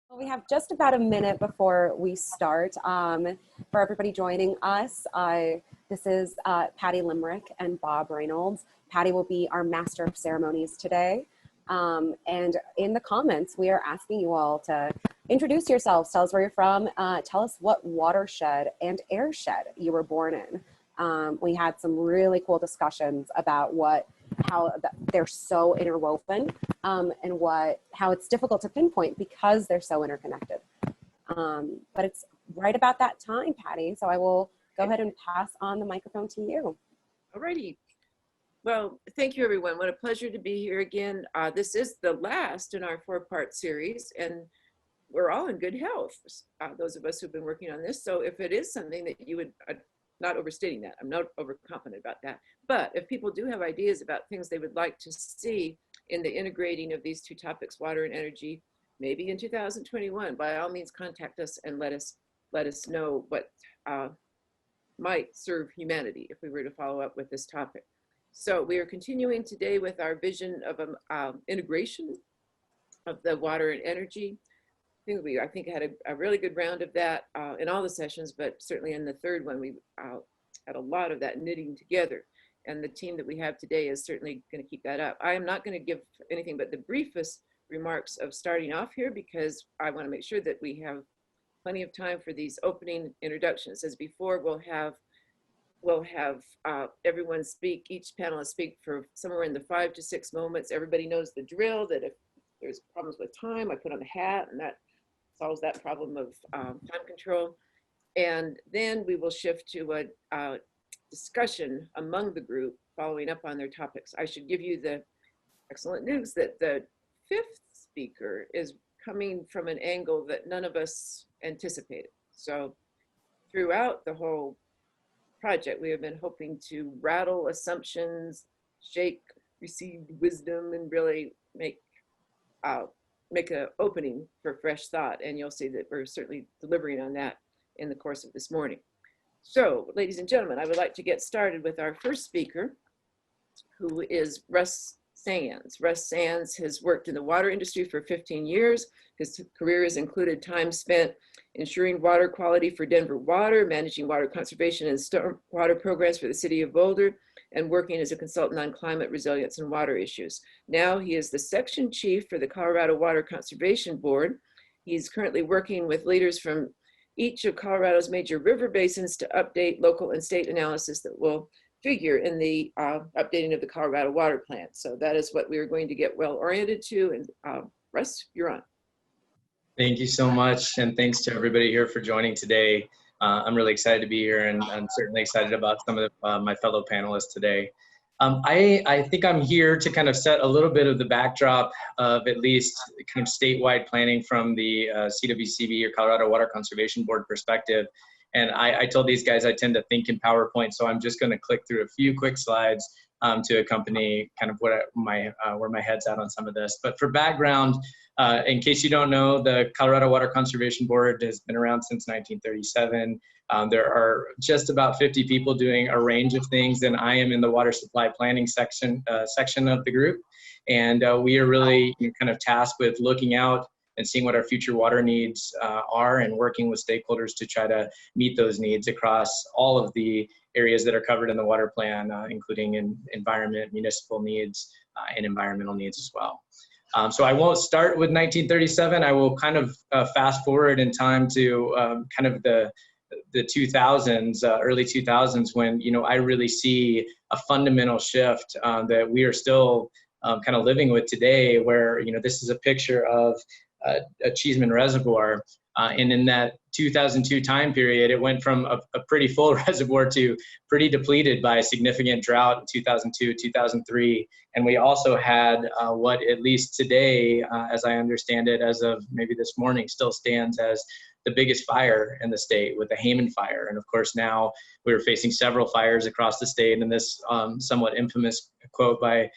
Well, we have just about a minute before we start. For everybody joining us, this is Patty Limerick and Bob Reynolds. Patty will be our master of ceremonies today. And in the comments, we are asking you all to introduce yourselves, tell us where you're from, tell us what watershed and airshed you were born in. We had some really cool discussions about how they're so interwoven and how it's difficult to pinpoint because they're so interconnected. But it's right about that time, Patty. So I will go ahead and pass on the microphone to you. Alrighty. Well, thank you, everyone. What a pleasure to be here again. This is the last in our four-part series, and we're all in good health, those of us who've been working on this. So if it is something that you would, not overstating that, I'm not overconfident about that, but if people do have ideas about things they would like to see in the integrating of these two topics, water and energy, maybe in 2021, by all means contact us and let us know what might serve humanity if we were to follow up with this topic. So we are continuing today with our vision of integration of the water and energy. I think had a really good round of that in all the sessions, but certainly in the third one, we had a lot of that knitting together. And the team that we have today is certainly going to keep that up. I am not going to give anything but the briefest remarks of starting off here because I want to make sure that we have plenty of time for these opening introductions. As before, we'll have everyone speak, each panelist speak for somewhere in the 5 to 6 moments. Everybody knows the drill, that if there's problems with time, I put on a hat and that solves that problem of time control. And then we will shift to a discussion among the group following up on their topics. I should give you the excellent news that the 5th speaker is coming from an angle that none of us anticipated. So throughout the whole project, we have been hoping to rattle assumptions, shake received wisdom, and really make an opening for fresh thought. And you'll see that we're certainly delivering on that in the course of this morning. So, ladies and gentlemen, I would like to get started with our first speaker, who is Russ Sands. Russ Sands has worked in the water industry for 15 years. His career has included time spent ensuring water quality for Denver Water, managing water conservation and storm water programs for the city of Boulder, and working as a consultant on climate resilience and water issues. Now he is the section chief for the Colorado Water Conservation Board. He's currently working with leaders from each of Colorado's major river basins to update local and state analysis that will figure in the updating of the Colorado Water Plan. So that is what we are going to get well oriented to. And Russ, you're on. Thank you so much. And thanks to everybody here for joining today. I'm really excited to be here, and I'm certainly excited about some of my fellow panelists today. I think I'm here to kind of set a little bit of the backdrop of at least kind of statewide planning from the CWCB or Colorado Water Conservation Board perspective. And I told these guys I tend to think in PowerPoint, so I'm just going to click through a few quick slides to accompany kind of where my head's at on some of this. But for background, in case you don't know, the Colorado Water Conservation Board has been around since 1937. There are just about 50 people doing a range of things, and I am in the water supply planning section of the group. And we are really kind of tasked with looking out and seeing what our future water needs are and working with stakeholders to try to meet those needs across all of the areas that are covered in the water plan, including in environment, municipal needs, and environmental needs as well. So I won't start with 1937. I will kind of fast forward in time to kind of the 2000s, early 2000s, when I really see a fundamental shift that we are still kind of living with today, where this is a picture of a Cheeseman Reservoir, and in that 2002 time period, it went from a pretty full reservoir to pretty depleted by a significant drought in 2002, 2003. And we also had what, at least today, as I understand it, as of maybe this morning, still stands as the biggest fire in the state with the Hayman fire. And of course, now we're facing several fires across the state. And this somewhat infamous quote by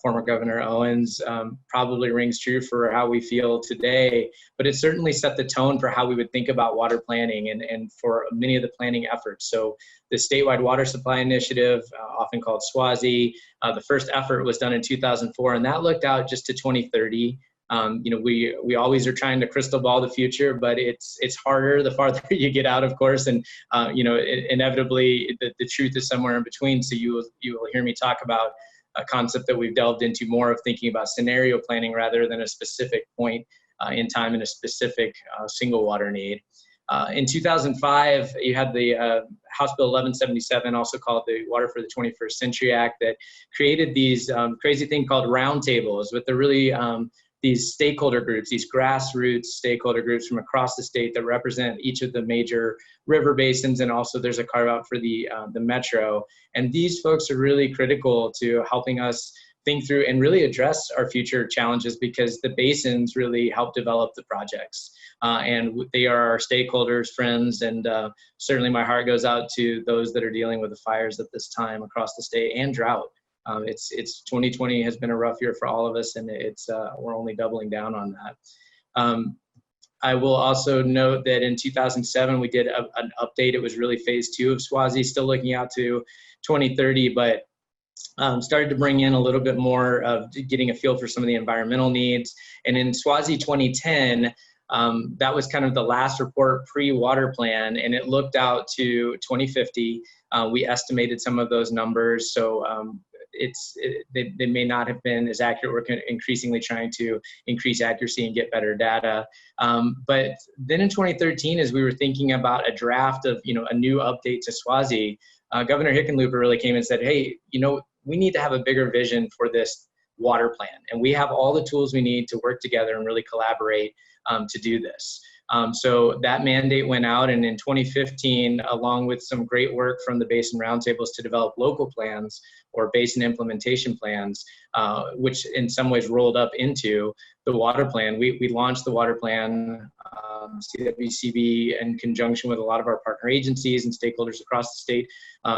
former Governor Owens probably rings true for how we feel today, but it certainly set the tone for how we would think about water planning and for many of the planning efforts. So the Statewide Water Supply Initiative, often called SWASI, the first effort was done in 2004, and that looked out just to 2030. We always are trying to crystal ball the future, but it's harder the farther you get out, of course, and inevitably the truth is somewhere in between. So you will hear me talk about a concept that we've delved into more of thinking about scenario planning rather than a specific point in time and a specific single water need. In 2005, you had the House Bill 1177, also called the Water for the 21st Century Act, that created these crazy thing called roundtables with the really these stakeholder groups, these grassroots stakeholder groups from across the state that represent each of the major river basins, and also there's a carve out for the metro. And these folks are really critical to helping us think through and really address our future challenges, because the basins really help develop the projects. And they are our stakeholders, friends, and certainly my heart goes out to those that are dealing with the fires at this time across the state and drought. It's 2020 has been a rough year for all of us, and we're only doubling down on that. I will also note that in 2007 we did an update. It was really phase 2 of SWASI, still looking out to 2030, but started to bring in a little bit more of getting a feel for some of the environmental needs. And in SWASI 2010, that was kind of the last report pre-water plan, and it looked out to 2050. We estimated some of those numbers, so they may not have been as accurate. We're increasingly trying to increase accuracy and get better data. But then in 2013, as we were thinking about a draft of a new update to SWASI, Governor Hickenlooper really came and said, hey, we need to have a bigger vision for this water plan, and we have all the tools we need to work together and really collaborate to do this. So that mandate went out, and in 2015, along with some great work from the Basin Roundtables to develop local plans or basin implementation plans, which in some ways rolled up into the water plan. We launched the water plan, CWCB, in conjunction with a lot of our partner agencies and stakeholders across the state,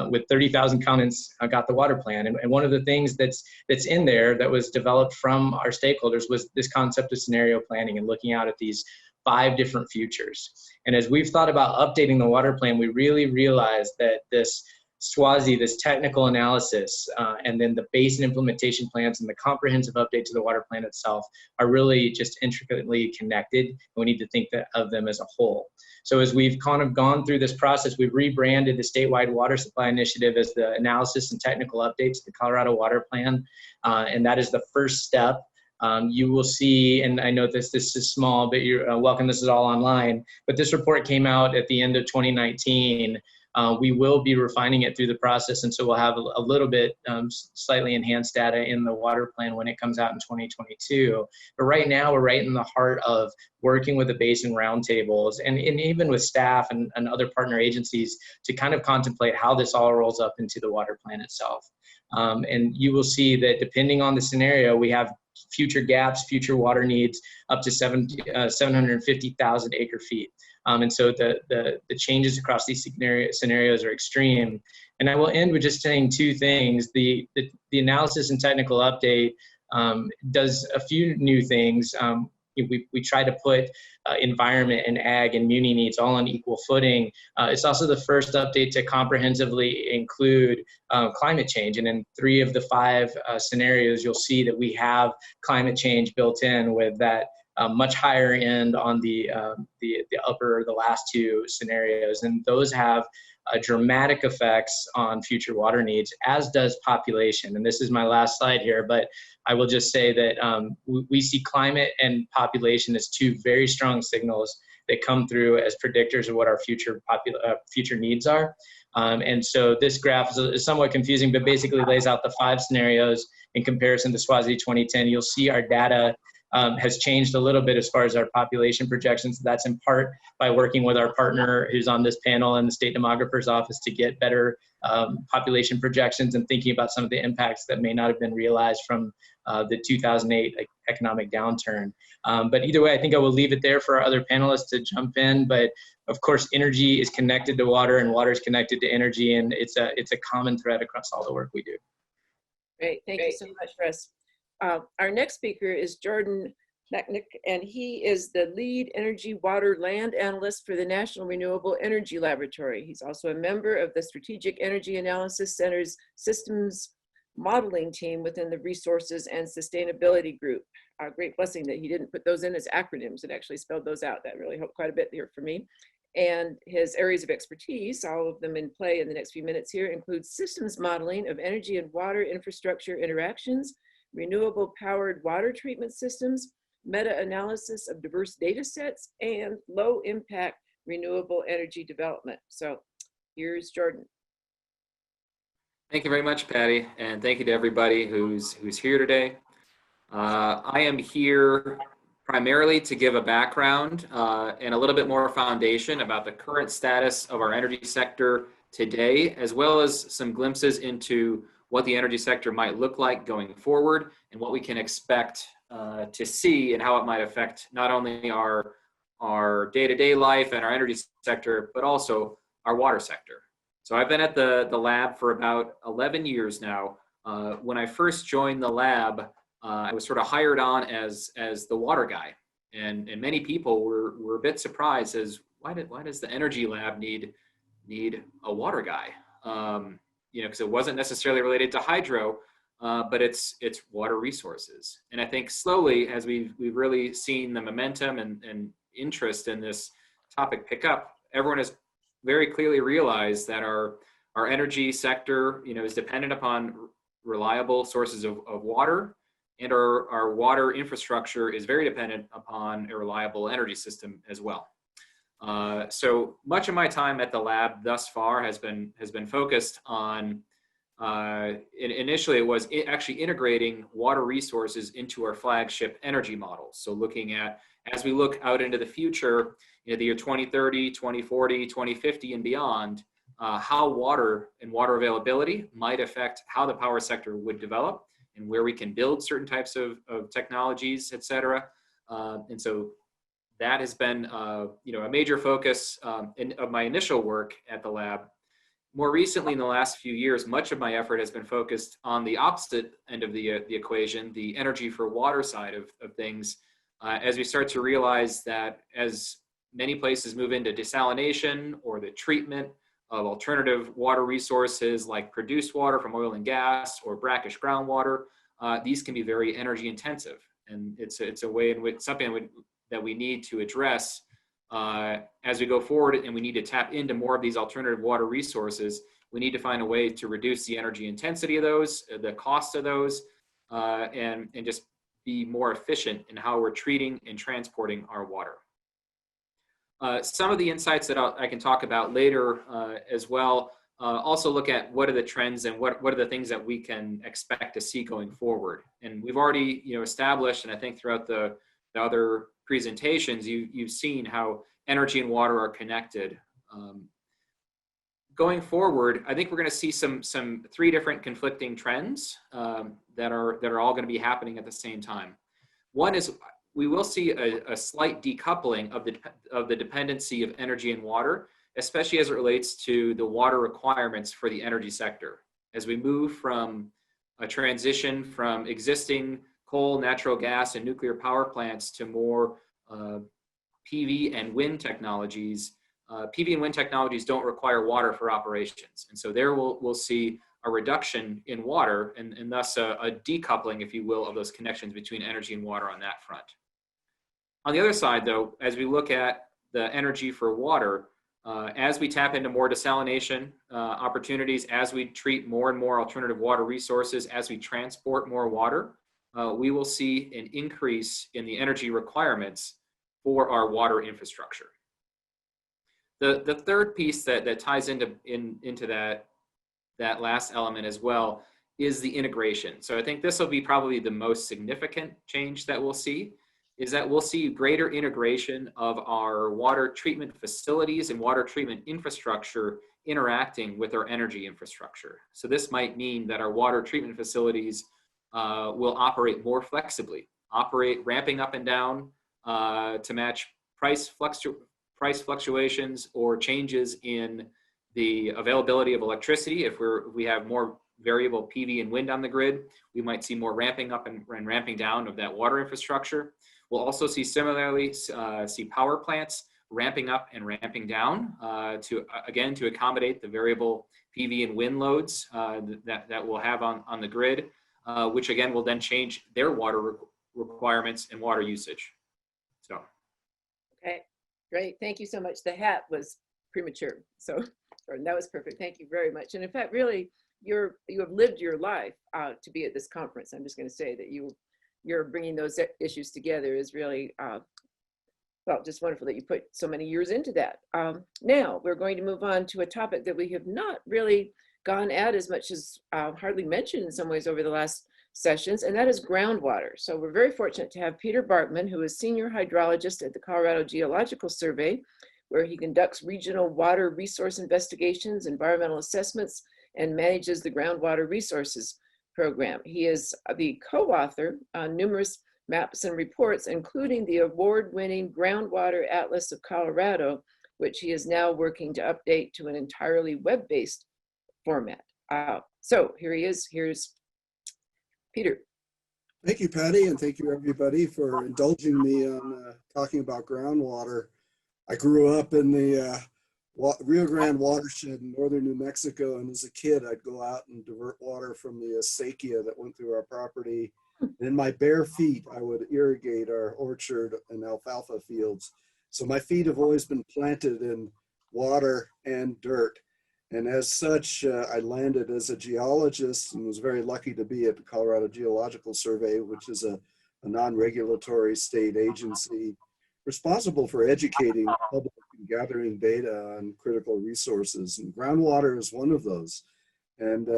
with 30,000 comments, got the water plan. And one of the things that's in there that was developed from our stakeholders was this concept of scenario planning and looking out at these 5 different futures. And as we've thought about updating the water plan, we really realized that this SWASI, this technical analysis, and then the basin implementation plans and the comprehensive update to the water plan itself are really just intricately connected, and we need to think of them as a whole. So as we've kind of gone through this process, we've rebranded the Statewide Water Supply Initiative as the Analysis and Technical Update to the Colorado Water Plan, and that is the first step. You will see, and I know this is small, but you're welcome, this is all online, but this report came out at the end of 2019. We will be refining it through the process, and so we'll have a little bit slightly enhanced data in the water plan when it comes out in 2022. But right now, we're right in the heart of working with the basin roundtables and even with staff and other partner agencies to kind of contemplate how this all rolls up into the water plan itself. And you will see that depending on the scenario, we have future gaps, future water needs up to 750,000 acre feet. And so the changes across these scenarios are extreme. And I will end with just saying 2 things. The analysis and technical update does a few new things. We try to put environment and ag and muni needs all on equal footing. It's also the first update to comprehensively include climate change. And in 3 of the 5 scenarios, you'll see that we have climate change built in with that much higher end on the upper, the last 2 scenarios. And those have dramatic effects on future water needs, as does population. And this is my last slide here, but I will just say that we see climate and population as 2 very strong signals that come through as predictors of what our future needs are. And so this graph is somewhat confusing, but basically lays out the 5 scenarios in comparison to SWASI 2010. You'll see our data has changed a little bit as far as our population projections. That's in part by working with our partner who's on this panel in the State Demographer's Office to get better population projections and thinking about some of the impacts that may not have been realized from the 2008 economic downturn. But either way, I think I will leave it there for our other panelists to jump in. But of course, energy is connected to water and water is connected to energy, and it's a common thread across all the work we do. Great, thank you so much, Russ. Our next speaker is Jordan Knechnik, and he is the lead energy, water, land analyst for the National Renewable Energy Laboratory. He's also a member of the Strategic Energy Analysis Center's Systems modeling team within the resources and sustainability group. A great blessing that he didn't put those in as acronyms and actually spelled those out. That really helped quite a bit here for me. And his areas of expertise, all of them in play in the next few minutes here, include systems modeling of energy and water infrastructure interactions, renewable powered water treatment systems, meta-analysis of diverse data sets, and low impact renewable energy development. So here's Jordan. Thank you very much, Patty, and thank you to everybody who's here today. I am here primarily to give a background and a little bit more foundation about the current status of our energy sector today, as well as some glimpses into what the energy sector might look like going forward and what we can expect to see and how it might affect not only our day-to-day life and our energy sector, but also our water sector. So I've been at the lab for about 11 years now. When I first joined the lab, I was sort of hired on as the water guy, and many people were a bit surprised as why does the energy lab need a water guy? Because it wasn't necessarily related to hydro, but it's water resources. And I think slowly, as we've really seen the momentum and interest in this topic pick up, everyone has very clearly realized that our energy sector, is dependent upon reliable sources of water, and our water infrastructure is very dependent upon a reliable energy system as well. So much of my time at the lab thus far has been focused on, initially it was actually integrating water resources into our flagship energy models. So looking at, as we look out into the future, the year 2030, 2040, 2050 and beyond, how water and water availability might affect how the power sector would develop and where we can build certain types of technologies, et cetera. And so that has been a major focus of my initial work at the lab. More recently, in the last few years, much of my effort has been focused on the opposite end of the equation, the energy for water side of things, as we start to realize that as many places move into desalination or the treatment of alternative water resources like produced water from oil and gas or brackish groundwater, these can be very energy intensive. And it's a way in which something that we need to address as we go forward, and we need to tap into more of these alternative water resources. We need to find a way to reduce the energy intensity of those, the cost of those, and just be more efficient in how we're treating and transporting our water. Some of the insights that I can talk about later as well also look at what are the trends and what are the things that we can expect to see going forward. And we've already established, and I think throughout the other presentations, you've seen how energy and water are connected. Going forward, I think we're going to see some three different conflicting trends that are all going to be happening at the same time. One is we will see a slight decoupling of the dependency of energy and water, especially as it relates to the water requirements for the energy sector. As we move from a transition from existing coal, natural gas, and nuclear power plants to more PV and wind technologies, PV and wind technologies don't require water for operations. And so there we'll see a reduction in water and thus a decoupling, if you will, of those connections between energy and water on that front. On the other side, though, as we look at the energy for water, as we tap into more desalination opportunities, as we treat more and more alternative water resources, as we transport more water, we will see an increase in the energy requirements for our water infrastructure. The third piece that ties into that last element as well is the integration. So I think this will be probably the most significant change that we'll see, is that we'll see greater integration of our water treatment facilities and water treatment infrastructure interacting with our energy infrastructure. So this might mean that our water treatment facilities will operate more flexibly, ramping up and down to match price fluctuations or changes in the availability of electricity. If we have more variable PV and wind on the grid, we might see more ramping up and ramping down of that water infrastructure. We'll also see similarly power plants ramping up and ramping down to accommodate the variable PV and wind loads that we'll have on the grid, which again will then change their water requirements and water usage. So. Okay, great. Thank you so much. The hat was premature, so that was perfect. Thank you very much. And in fact, really, you have lived your life to be at this conference. I'm just going to say that you're bringing those issues together is really well, just wonderful that you put so many years into that. Now we're going to move on to a topic that we have not really gone at as much as hardly mentioned in some ways over the last sessions, and that is groundwater. So we're very fortunate to have Peter Bartman, who is senior hydrologist at the Colorado Geological Survey, where he conducts regional water resource investigations, environmental assessments, and manages the groundwater resources program. He is the co-author on numerous maps and reports, including the award-winning Groundwater Atlas of Colorado, which he is now working to update to an entirely web-based format. So here he is. Here's Peter. Thank you, Patty, and thank you everybody for indulging me on talking about groundwater. I grew up in the Rio Grande watershed in northern New Mexico, and as a kid, I'd go out and divert water from the acequia that went through our property. And in my bare feet, I would irrigate our orchard and alfalfa fields. So my feet have always been planted in water and dirt. And as such, I landed as a geologist and was very lucky to be at the Colorado Geological Survey, which is a non-regulatory state agency responsible for educating the public and gathering data on critical resources. And groundwater is one of those. And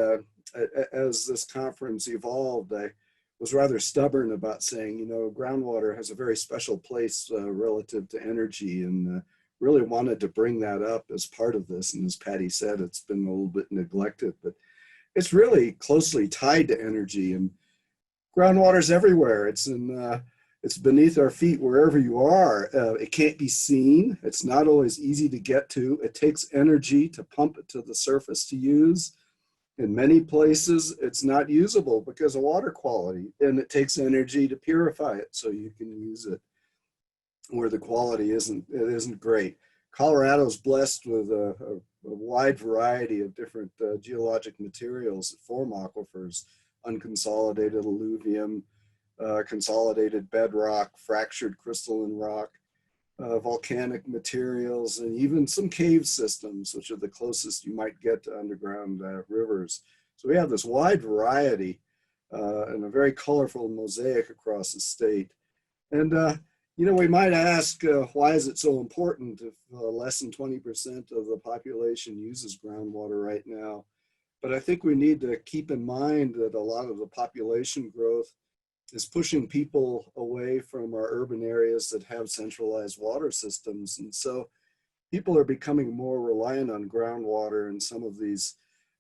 as this conference evolved, I was rather stubborn about saying, you know, groundwater has a very special place relative to energy, and really wanted to bring that up as part of this. And as Patty said, it's been a little bit neglected, but it's really closely tied to energy, and groundwater's everywhere. It's beneath our feet wherever you are. It can't be seen. It's not always easy to get to. It takes energy to pump it to the surface to use. In many places, it's not usable because of water quality, and it takes energy to purify it so you can use it where the quality isn't great. Colorado's blessed with a wide variety of different geologic materials that form aquifers: unconsolidated alluvium, consolidated bedrock, fractured crystalline rock, volcanic materials, and even some cave systems, which are the closest you might get to underground rivers. So we have this wide variety and a very colorful mosaic across the state. And you know, we might ask, why is it so important if less than 20% of the population uses groundwater right now? But I think we need to keep in mind that a lot of the population growth is pushing people away from our urban areas that have centralized water systems. And so people are becoming more reliant on groundwater in some of these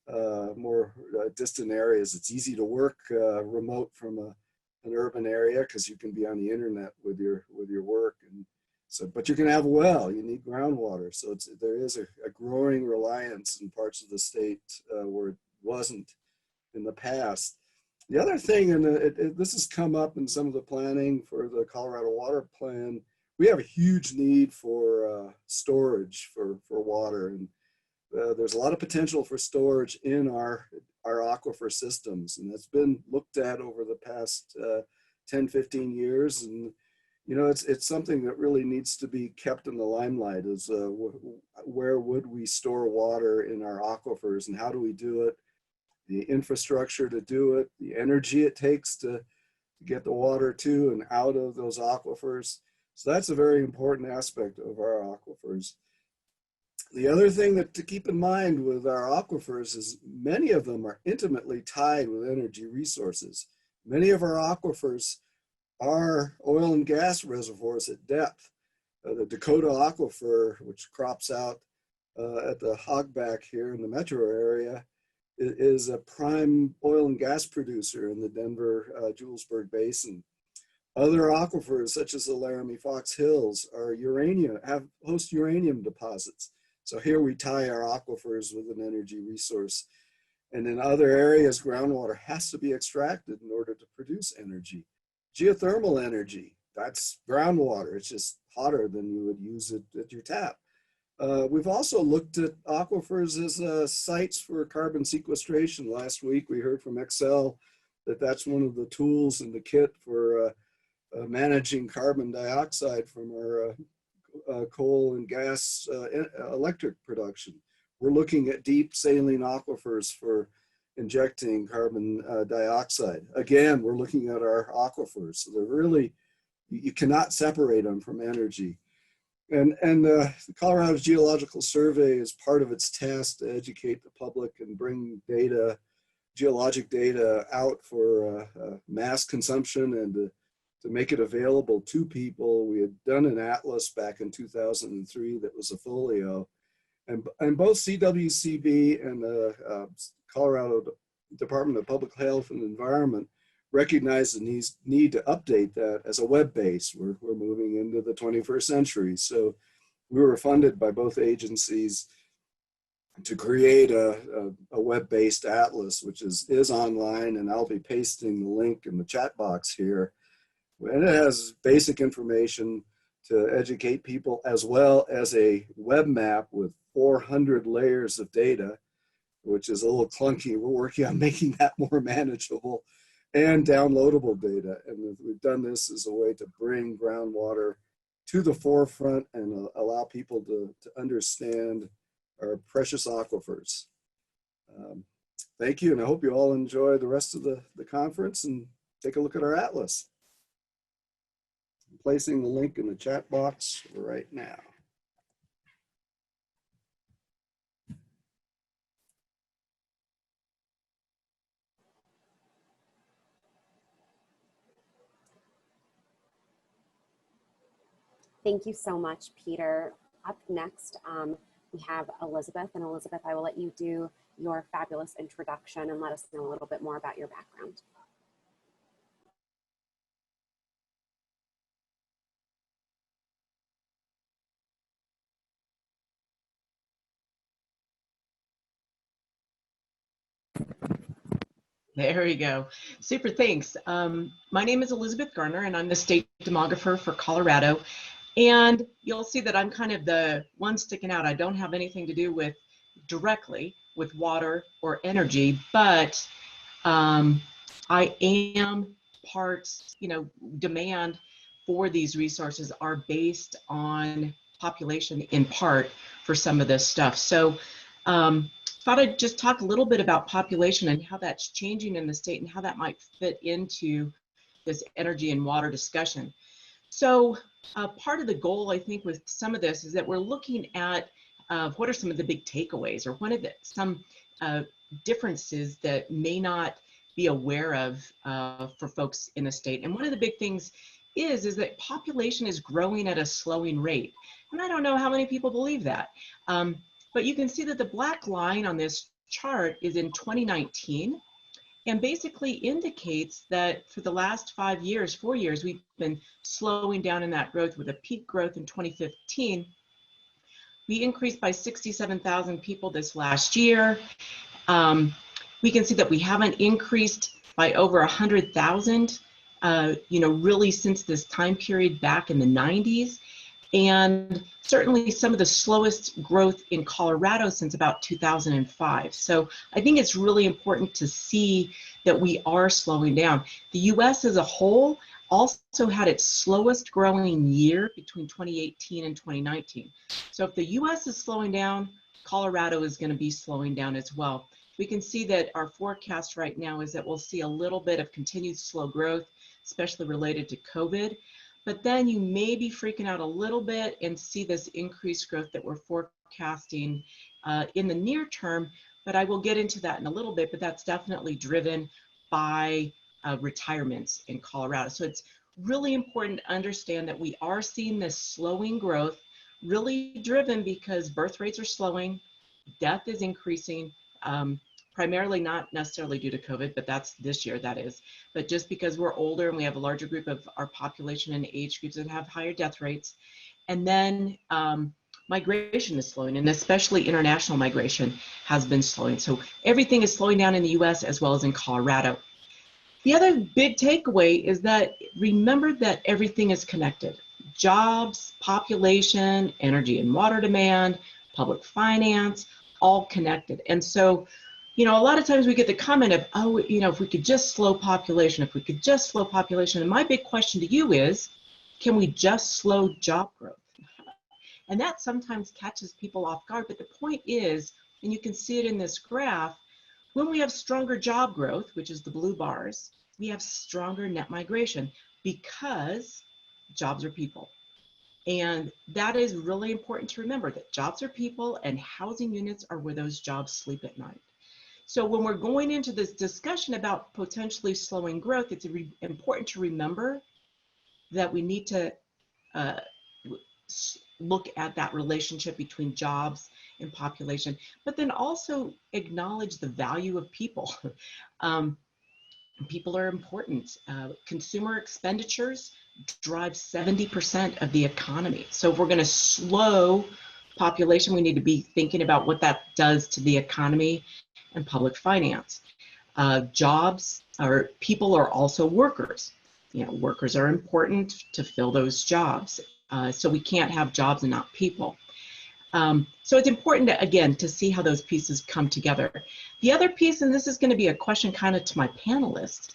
more distant areas. It's easy to work remote from an urban area because you can be on the internet with your work. And so, but you can have a well, you need groundwater. So there is a growing reliance in parts of the state where it wasn't in the past. The other thing, and this has come up in some of the planning for the Colorado Water Plan, we have a huge need for storage for water. And there's a lot of potential for storage in our aquifer systems. And it's been looked at over the past 10, 15 years. And, you know, it's something that really needs to be kept in the limelight is where would we store water in our aquifers and how do we do it? The infrastructure to do it, the energy it takes to get the water to and out of those aquifers. So that's a very important aspect of our aquifers. The other thing that to keep in mind with our aquifers is many of them are intimately tied with energy resources. Many of our aquifers are oil and gas reservoirs at depth. The Dakota Aquifer, which crops out at the Hogback here in the metro area, is a prime oil and gas producer in the Denver Julesburg Basin. Other aquifers, such as the Laramie Fox Hills, are host uranium deposits. So here we tie our aquifers with an energy resource. And in other areas, groundwater has to be extracted in order to produce energy. Geothermal energy, that's groundwater. It's just hotter than you would use it at your tap. We've also looked at aquifers as sites for carbon sequestration. Last week, we heard from Excel that that's one of the tools in the kit for managing carbon dioxide from our coal and gas electric production. We're looking at deep saline aquifers for injecting carbon dioxide. Again, we're looking at our aquifers. So they're really, you cannot separate them from energy. And the Colorado's Geological Survey is part of its task to educate the public and bring data, geologic data out for mass consumption and to make it available to people. We had done an atlas back in 2003 that was a folio. And both CWCB and the Colorado Department of Public Health and Environment recognize the need to update that as a web base. We're moving into the 21st century. So we were funded by both agencies to create a web-based atlas, which is online, and I'll be pasting the link in the chat box here. And it has basic information to educate people, as well as a web map with 400 layers of data, which is a little clunky. We're working on making that more manageable, and downloadable data. And we've done this as a way to bring groundwater to the forefront and allow people to understand our precious aquifers. Thank you, and I hope you all enjoy the rest of the conference and take a look at our atlas. I'm placing the link in the chat box right now. Thank you so much, Peter. Up next, we have Elizabeth. And Elizabeth, I will let you do your fabulous introduction and let us know a little bit more about your background. There you go. Super, thanks. My name is Elizabeth Garner, and I'm the state demographer for Colorado. And you'll see that I'm kind of the one sticking out. I don't have anything to do with directly with water or energy, but I am parts, demand for these resources are based on population in part for some of this stuff. So thought I'd just talk a little bit about population and how that's changing in the state and how that might fit into this energy and water discussion. So part of the goal, I think, with some of this is that we're looking at what are some of the big takeaways, or one of some differences that may not be aware of for folks in the state. And one of the big things is that population is growing at a slowing rate. And I don't know how many people believe that. But you can see that the black line on this chart is in 2019 and basically indicates that for the last 4 years, we've been slowing down in that growth with a peak growth in 2015. We increased by 67,000 people this last year. We can see that we haven't increased by over 100,000, really since this time period back in the 90s. And certainly some of the slowest growth in Colorado since about 2005. So I think it's really important to see that we are slowing down. The US as a whole also had its slowest growing year between 2018 and 2019. So if the US is slowing down, Colorado is going to be slowing down as well. We can see that our forecast right now is that we'll see a little bit of continued slow growth, especially related to COVID. But then you may be freaking out a little bit and see this increased growth that we're forecasting in the near term. But I will get into that in a little bit, but that's definitely driven by retirements in Colorado. So it's really important to understand that we are seeing this slowing growth, really driven because birth rates are slowing, death is increasing, primarily not necessarily due to COVID, but that's this year, that is. But just because we're older and we have a larger group of our population and age groups that have higher death rates. And then migration is slowing, and especially international migration has been slowing. So everything is slowing down in the US as well as in Colorado. The other big takeaway is that remember that everything is connected. jobs, population, energy and water demand, public finance, all connected. And so, a lot of times we get the comment of, oh, if we could just slow population, if we could just slow population. And my big question to you is, can we just slow job growth? And that sometimes catches people off guard. But the point is, and you can see it in this graph, when we have stronger job growth, which is the blue bars, we have stronger net migration because jobs are people. And that is really important to remember, that jobs are people and housing units are where those jobs sleep at night. So when we're going into this discussion about potentially slowing growth, it's important to remember that we need to look at that relationship between jobs and population, but then also acknowledge the value of people. People are important. Consumer expenditures drive 70% of the economy. So if we're going to slow population, we need to be thinking about what that does to the economy and public finance. Jobs or people are also workers. Workers are important to fill those jobs. So we can't have jobs and not people. So it's important, again, to see how those pieces come together. The other piece, and this is going to be a question kind of to my panelists,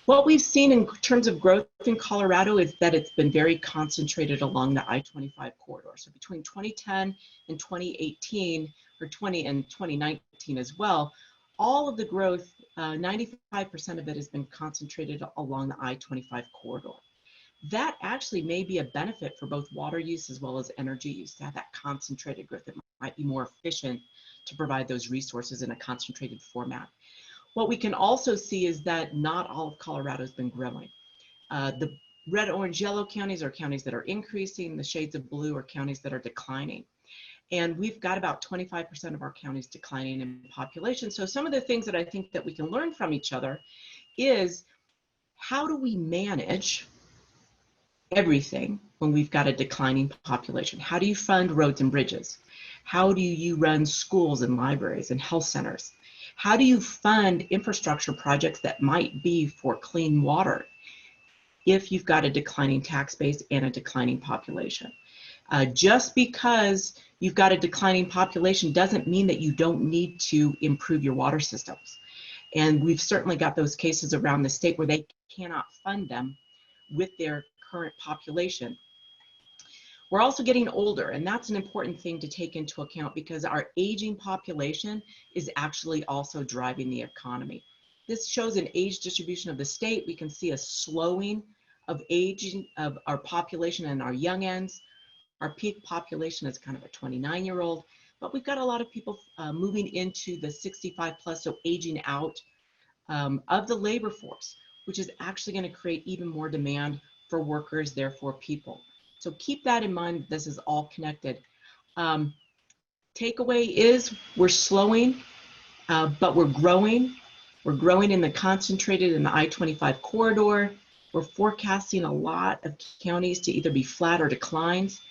what we've seen in terms of growth in Colorado is that it's been very concentrated along the I-25 corridor. So between 2010 and 2018, or 2019 as well, all of the growth, 95% of it has been concentrated along the I-25 corridor. That actually may be a benefit for both water use as well as energy use, to have that concentrated growth. It might be more efficient to provide those resources in a concentrated format. What we can also see is that not all of Colorado has been growing. The red, orange, yellow counties are counties that are increasing. The shades of blue are counties that are declining. And we've got about 25% of our counties declining in population. So some of the things that I think that we can learn from each other is, how do we manage everything when we've got a declining population? How do you fund roads and bridges? How do you run schools and libraries and health centers? How do you fund infrastructure projects that might be for clean water if you've got a declining tax base and a declining population? Just because you've got a declining population doesn't mean that you don't need to improve your water systems. And we've certainly got those cases around the state where they cannot fund them with their current population. We're also getting older, and that's an important thing to take into account, because our aging population is actually also driving the economy. This shows an age distribution of the state. We can see a slowing of aging of our population and our young ends. Our peak population is kind of a 29-year-old, but we've got a lot of people moving into the 65 plus, so aging out of the labor force, which is actually going to create even more demand for workers, therefore people. So keep that in mind. This is all connected. Takeaway is, we're slowing, but we're growing. We're growing in the concentrated in the I-25 corridor. We're forecasting a lot of counties to either be flat or declines.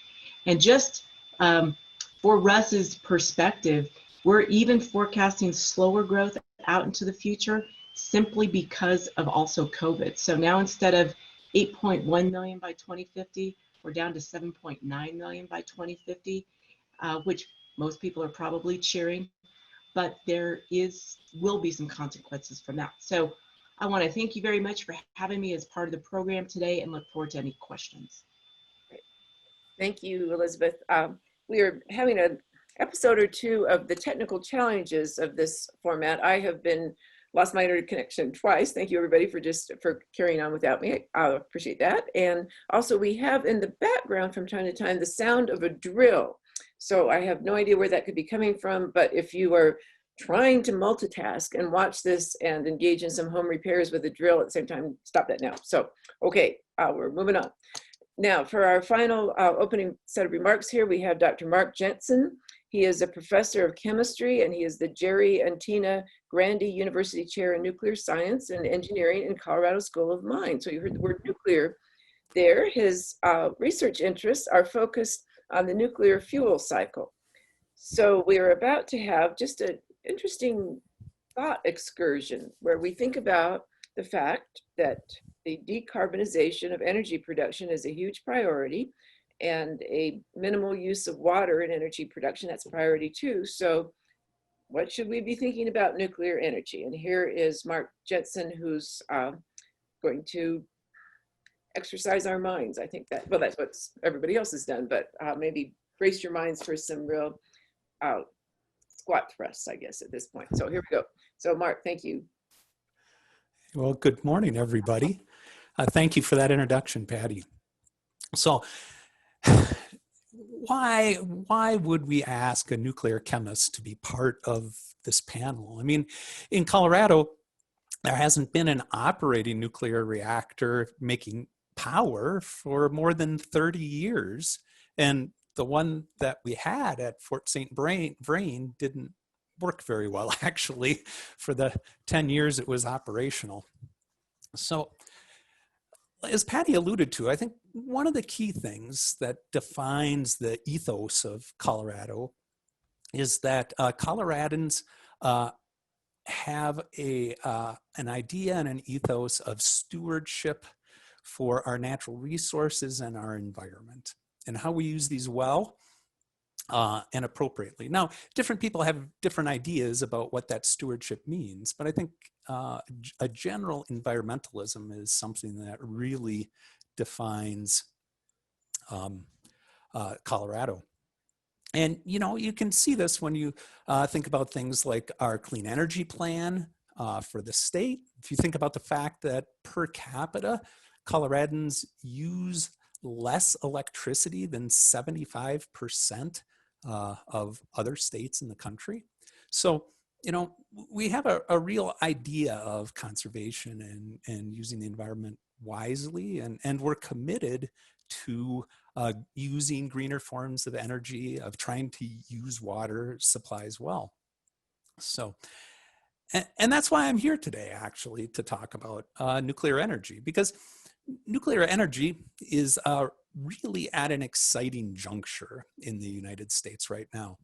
And just for Russ's perspective, we're even forecasting slower growth out into the future simply because of also COVID. So now instead of 8.1 million by 2050, we're down to 7.9 million by 2050, which most people are probably cheering, but there will be some consequences from that. So I want to thank you very much for having me as part of the program today, and look forward to any questions. Thank you, Elizabeth. We are having an episode or two of the technical challenges of this format. I have lost my internet connection twice. Thank you, everybody, for carrying on without me. I appreciate that. And also, we have in the background from time to time the sound of a drill. So I have no idea where that could be coming from, but if you are trying to multitask and watch this and engage in some home repairs with a drill at the same time, stop that now. So, okay, we're moving on. Now, for our final opening set of remarks here, we have Dr. Mark Jensen. He is a professor of chemistry, and he is the Jerry and Tina Grandy University Chair in Nuclear Science and Engineering in Colorado School of Mines. So you heard the word nuclear there. His research interests are focused on the nuclear fuel cycle. So we are about to have just an interesting thought excursion where we think about the fact that the decarbonization of energy production is a huge priority, and a minimal use of water in energy production, that's a priority too. So what should we be thinking about nuclear energy? And here is Mark Jensen, who's going to exercise our minds. I think that, well, that's what everybody else has done, but maybe brace your minds for some real squat thrusts, I guess, at this point. So here we go. So Mark, thank you. Well, good morning, everybody. Thank you for that introduction, Patty. So why would we ask a nuclear chemist to be part of this panel? I mean, in Colorado, there hasn't been an operating nuclear reactor making power for more than 30 years. And the one that we had at Fort St. Vrain didn't work very well, actually, for the 10 years it was operational. So, as Patty alluded to, I think one of the key things that defines the ethos of Colorado is that Coloradans have an idea and an ethos of stewardship for our natural resources and our environment, and how we use these well and appropriately. Now, different people have different ideas about what that stewardship means, but I think a general environmentalism is something that really defines Colorado. And, you know, you can see this when you think about things like our clean energy plan for the state. If you think about the fact that per capita, Coloradans use less electricity than 75% of other states in the country. So, you know, we have a real idea of conservation and using the environment wisely, and we're committed to using greener forms of energy, of trying to use water supplies well. So, and that's why I'm here today, actually, to talk about nuclear energy, because nuclear energy is really at an exciting juncture in the United States right now.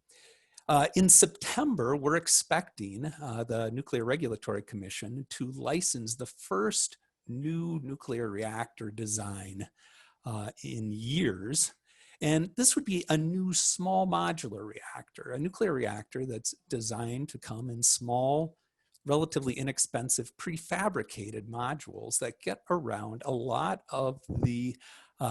In September, we're expecting the Nuclear Regulatory Commission to license the first new nuclear reactor design in years. And this would be a new small modular reactor, a nuclear reactor that's designed to come in small, relatively inexpensive prefabricated modules that get around a lot of the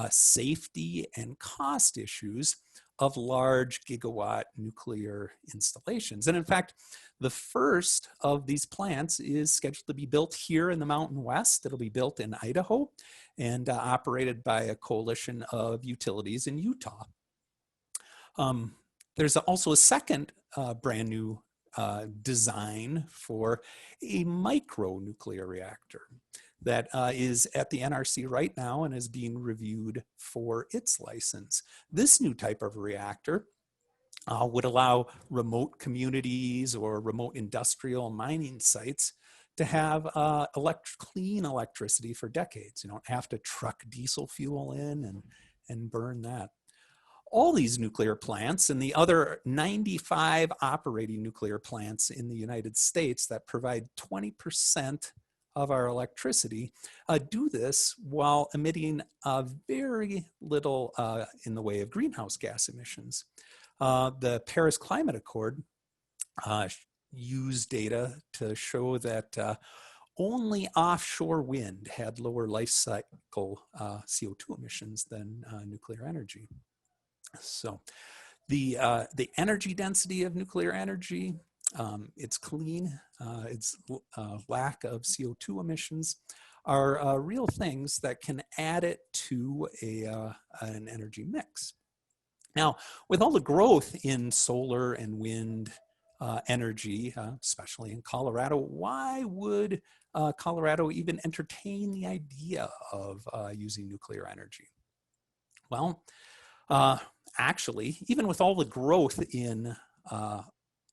safety and cost issues of large gigawatt nuclear installations. And in fact, the first of these plants is scheduled to be built here in the Mountain West. It'll be built in Idaho and operated by a coalition of utilities in Utah. There's also a second brand new design for a micro nuclear reactor that is at the NRC right now and is being reviewed for its license. This new type of reactor would allow remote communities or remote industrial mining sites to have clean electricity for decades. You don't have to truck diesel fuel in and burn that. All these nuclear plants and the other 95 operating nuclear plants in the United States that provide 20% of our electricity do this while emitting very little in the way of greenhouse gas emissions. The Paris Climate Accord used data to show that only offshore wind had lower life cycle CO2 emissions than nuclear energy. So the energy density of nuclear energy, its clean, its lack of CO2 emissions are real things that can add it to an energy mix. Now, with all the growth in solar and wind energy, especially in Colorado, why would Colorado even entertain the idea of using nuclear energy? Well, actually, even with all the growth in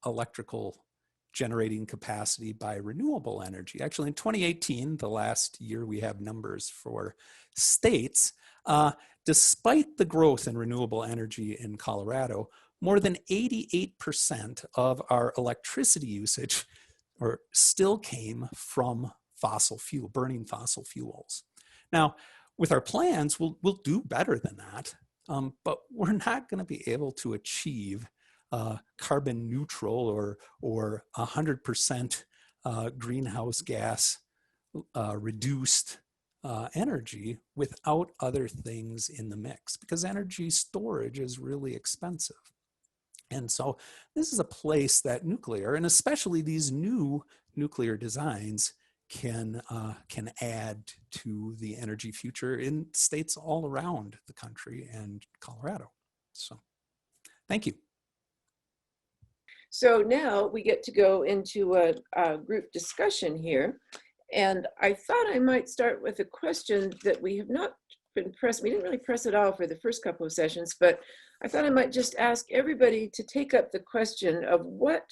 electrical generating capacity by renewable energy, actually in 2018, the last year we have numbers for states, despite the growth in renewable energy in Colorado, more than 88% of our electricity usage still came from burning fossil fuels. Now, with our plans, we'll do better than that, but we're not going to be able to achieve carbon neutral or 100% greenhouse gas reduced energy without other things in the mix, because energy storage is really expensive. And so this is a place that nuclear, and especially these new nuclear designs, can add to the energy future in states all around the country and Colorado. So thank you. So now we get to go into a group discussion here. And I thought I might start with a question that we have not been pressed. We didn't really press it all for the first couple of sessions, but I thought I might just ask everybody to take up the question of what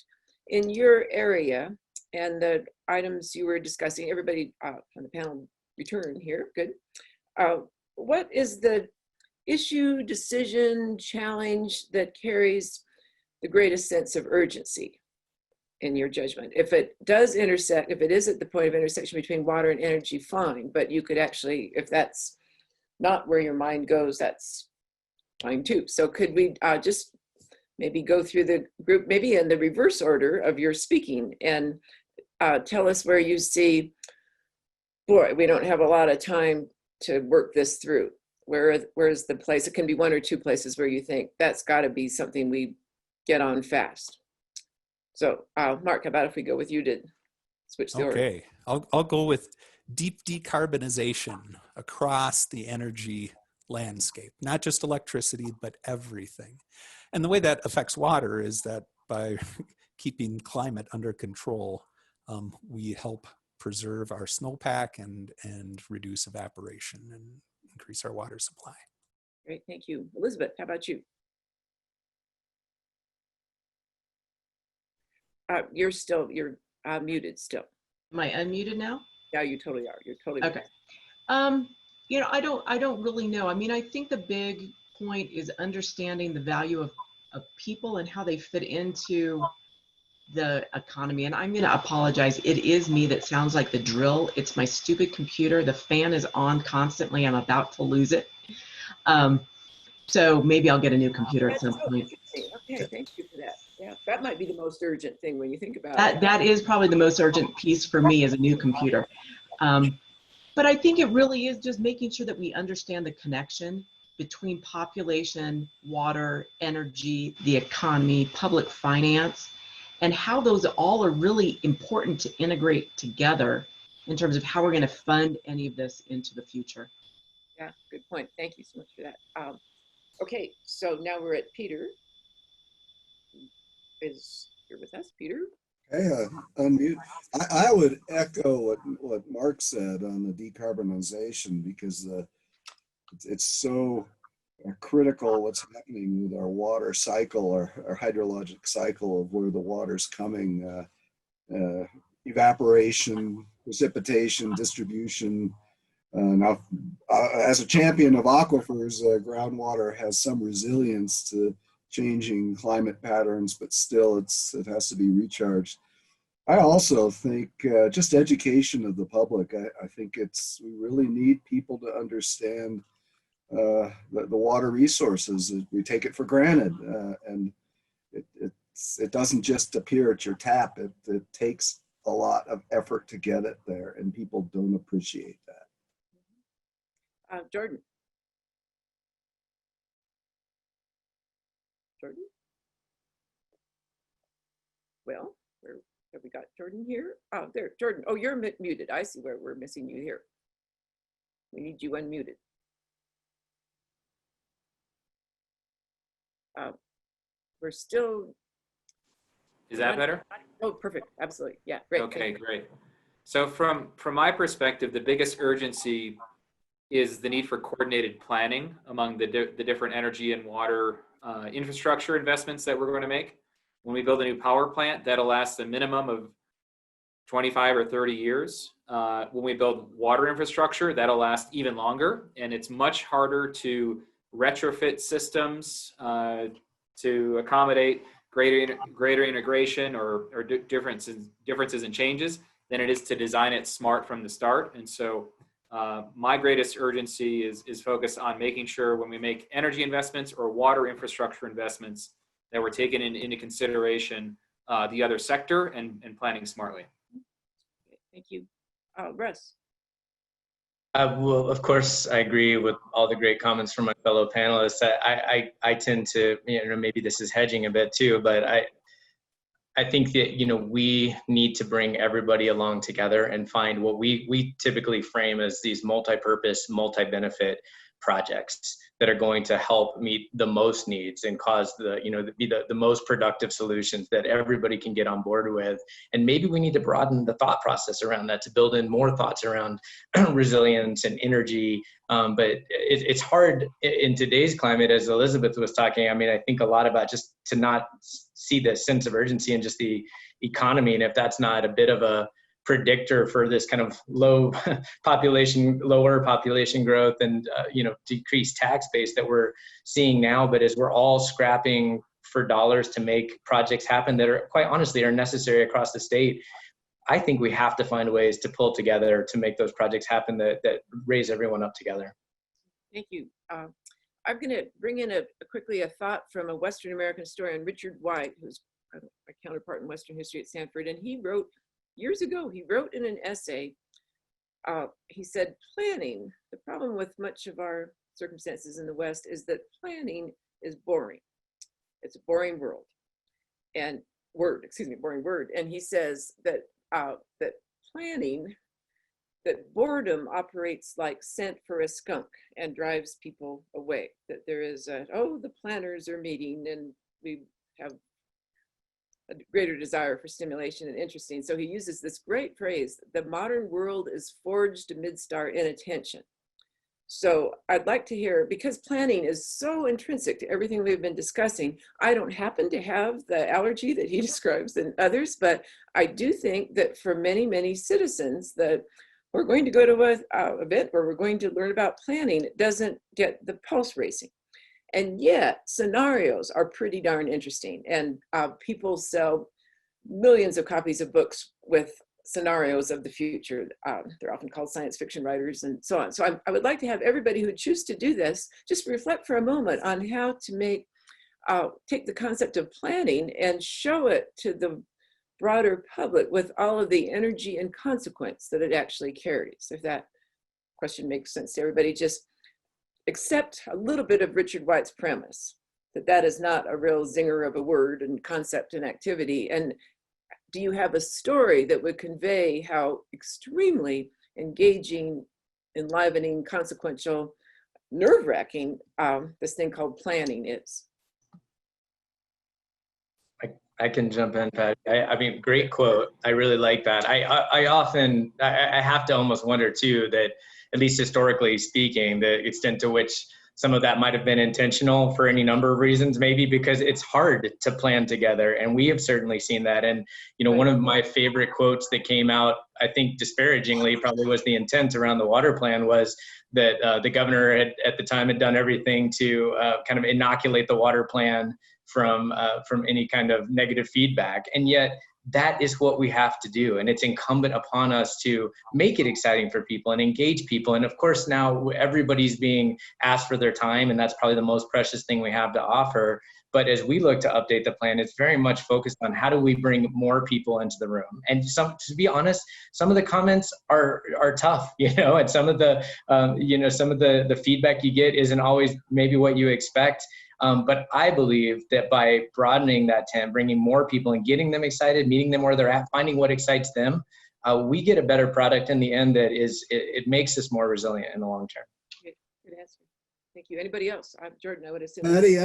in your area and the items you were discussing, everybody on the panel return here, good. What is the issue, decision, challenge that carries the greatest sense of urgency in your judgment? If it does intersect, if it is at the point of intersection between water and energy, fine, but you could actually, if that's not where your mind goes, that's fine too. So could we just maybe go through the group, maybe in the reverse order of your speaking, and tell us where you see, boy, we don't have a lot of time to work this through. Where's the place? It can be one or two places where you think that's got to be something we get on fast. So Mark, how about if we go with you to switch the order? Okay, I'll go with deep decarbonization across the energy landscape, not just electricity, but everything. And the way that affects water is that by keeping climate under control, we help preserve our snowpack and reduce evaporation and increase our water supply. Great, thank you. Elizabeth, how about you? You're muted still. Am I unmuted now? Yeah, you totally are. You're totally Okay. You know, I don't really know. I mean, I think the big point is understanding the value of people and how they fit into the economy. And I'm going to apologize. It is me that sounds like the drill. It's my stupid computer. The fan is on constantly. I'm about to lose it. So maybe I'll get a new computer at some point. Okay, thank you for that. Yeah, that might be the most urgent thing when you think about it. That is probably the most urgent piece for me as a new computer. But I think it really is just making sure that we understand the connection between population, water, energy, the economy, public finance, and how those all are really important to integrate together in terms of how we're going to fund any of this into the future. Yeah, good point. Thank you so much for that. Okay, so now we're at Peter. Is here with us, Peter? Hey, unmute. I would echo what Mark said on the decarbonization, because it's so critical what's happening with our water cycle, our hydrologic cycle of where the water's coming, evaporation, precipitation, distribution. Now, as a champion of aquifers, groundwater has some resilience to changing climate patterns, but still it has to be recharged. I also think just education of the public. I think we really need people to understand the water resources. We take it for granted, and it doesn't just appear at your tap. It takes a lot of effort to get it there, and people don't appreciate that. Jordan. Jordan? Well, where have we got Jordan here? Oh, there, Jordan. Oh, you're muted. I see where we're missing you here. We need you unmuted. We're still. Is that better? Oh, perfect. Absolutely. Yeah, great. Okay, great. So from my perspective, the biggest urgency is the need for coordinated planning among the different energy and water infrastructure investments that we're going to make. When we build a new power plant, that'll last a minimum of 25 or 30 years. When we build water infrastructure, that'll last even longer. And it's much harder to retrofit systems to accommodate greater integration or differences and changes than it is to design it smart from the start. And so My greatest urgency is focused on making sure when we make energy investments or water infrastructure investments that we're taking into consideration the other sector and planning smartly. Thank you. Russ. Well, of course, I agree with all the great comments from my fellow panelists. I tend to, maybe this is hedging a bit too, but I think that, we need to bring everybody along together and find what we typically frame as these multi-purpose, multi-benefit projects that are going to help meet the most needs and cause be the most productive solutions that everybody can get on board with. And maybe we need to broaden the thought process around that to build in more thoughts around resilience and energy. But it's hard in today's climate, as Elizabeth was talking. I mean, I think a lot about just to not see the sense of urgency in just the economy. And if that's not a bit of a predictor for this kind of lower population growth and decreased tax base that we're seeing now, but as we're all scrapping for dollars to make projects happen that are quite honestly are necessary across the state, I think we have to find ways to pull together to make those projects happen that raise everyone up together. Thank you. I'm going to bring in quickly a thought from a Western American historian, Richard White, who's my counterpart in Western history at Stanford, and he wrote years ago, he wrote in an essay, he said, planning, the problem with much of our circumstances in the West is that planning is boring. It's a boring world. And boring word. And he says that that planning, that boredom operates like scent for a skunk and drives people away. That there is the planners are meeting and we have a greater desire for stimulation and interesting. So he uses this great phrase, the modern world is forged amidst our inattention. So I'd like to hear, because planning is so intrinsic to everything we've been discussing, I don't happen to have the allergy that he describes and others, but I do think that for many, many citizens that we're going to go to an event where we're going to learn about planning, it doesn't get the pulse racing. And yet scenarios are pretty darn interesting. And people sell millions of copies of books with scenarios of the future. They're often called science fiction writers and so on. So I would like to have everybody who would choose to do this, just reflect for a moment on how to take the concept of planning and show it to the broader public with all of the energy and consequence that it actually carries. If that question makes sense to everybody, just accept a little bit of Richard White's premise, that is not a real zinger of a word and concept and activity. And do you have a story that would convey how extremely engaging, enlivening, consequential, nerve-wracking this thing called planning is? I can jump in, Pat. I mean, great quote. I really like that. I often have to almost wonder too that, at least historically speaking, the extent to which some of that might have been intentional for any number of reasons, maybe because it's hard to plan together. And we have certainly seen that. And, one of my favorite quotes that came out, I think disparagingly, probably was the intent around the water plan, was that the governor at the time had done everything to kind of inoculate the water plan from any kind of negative feedback. And yet that is what we have to do. And it's incumbent upon us to make it exciting for people and engage people. And of course, now everybody's being asked for their time, and that's probably the most precious thing we have to offer. But as we look to update the plan, it's very much focused on how do we bring more people into the room. And to be honest, some of the comments are tough, and some of the, some of the feedback you get isn't always maybe what you expect. But I believe that by broadening that tent, bringing more people and getting them excited, meeting them where they're at, finding what excites them, we get a better product in the end that it makes us more resilient in the long term. Good answer. Thank you. Anybody else? Jordan, I would assume. Patty,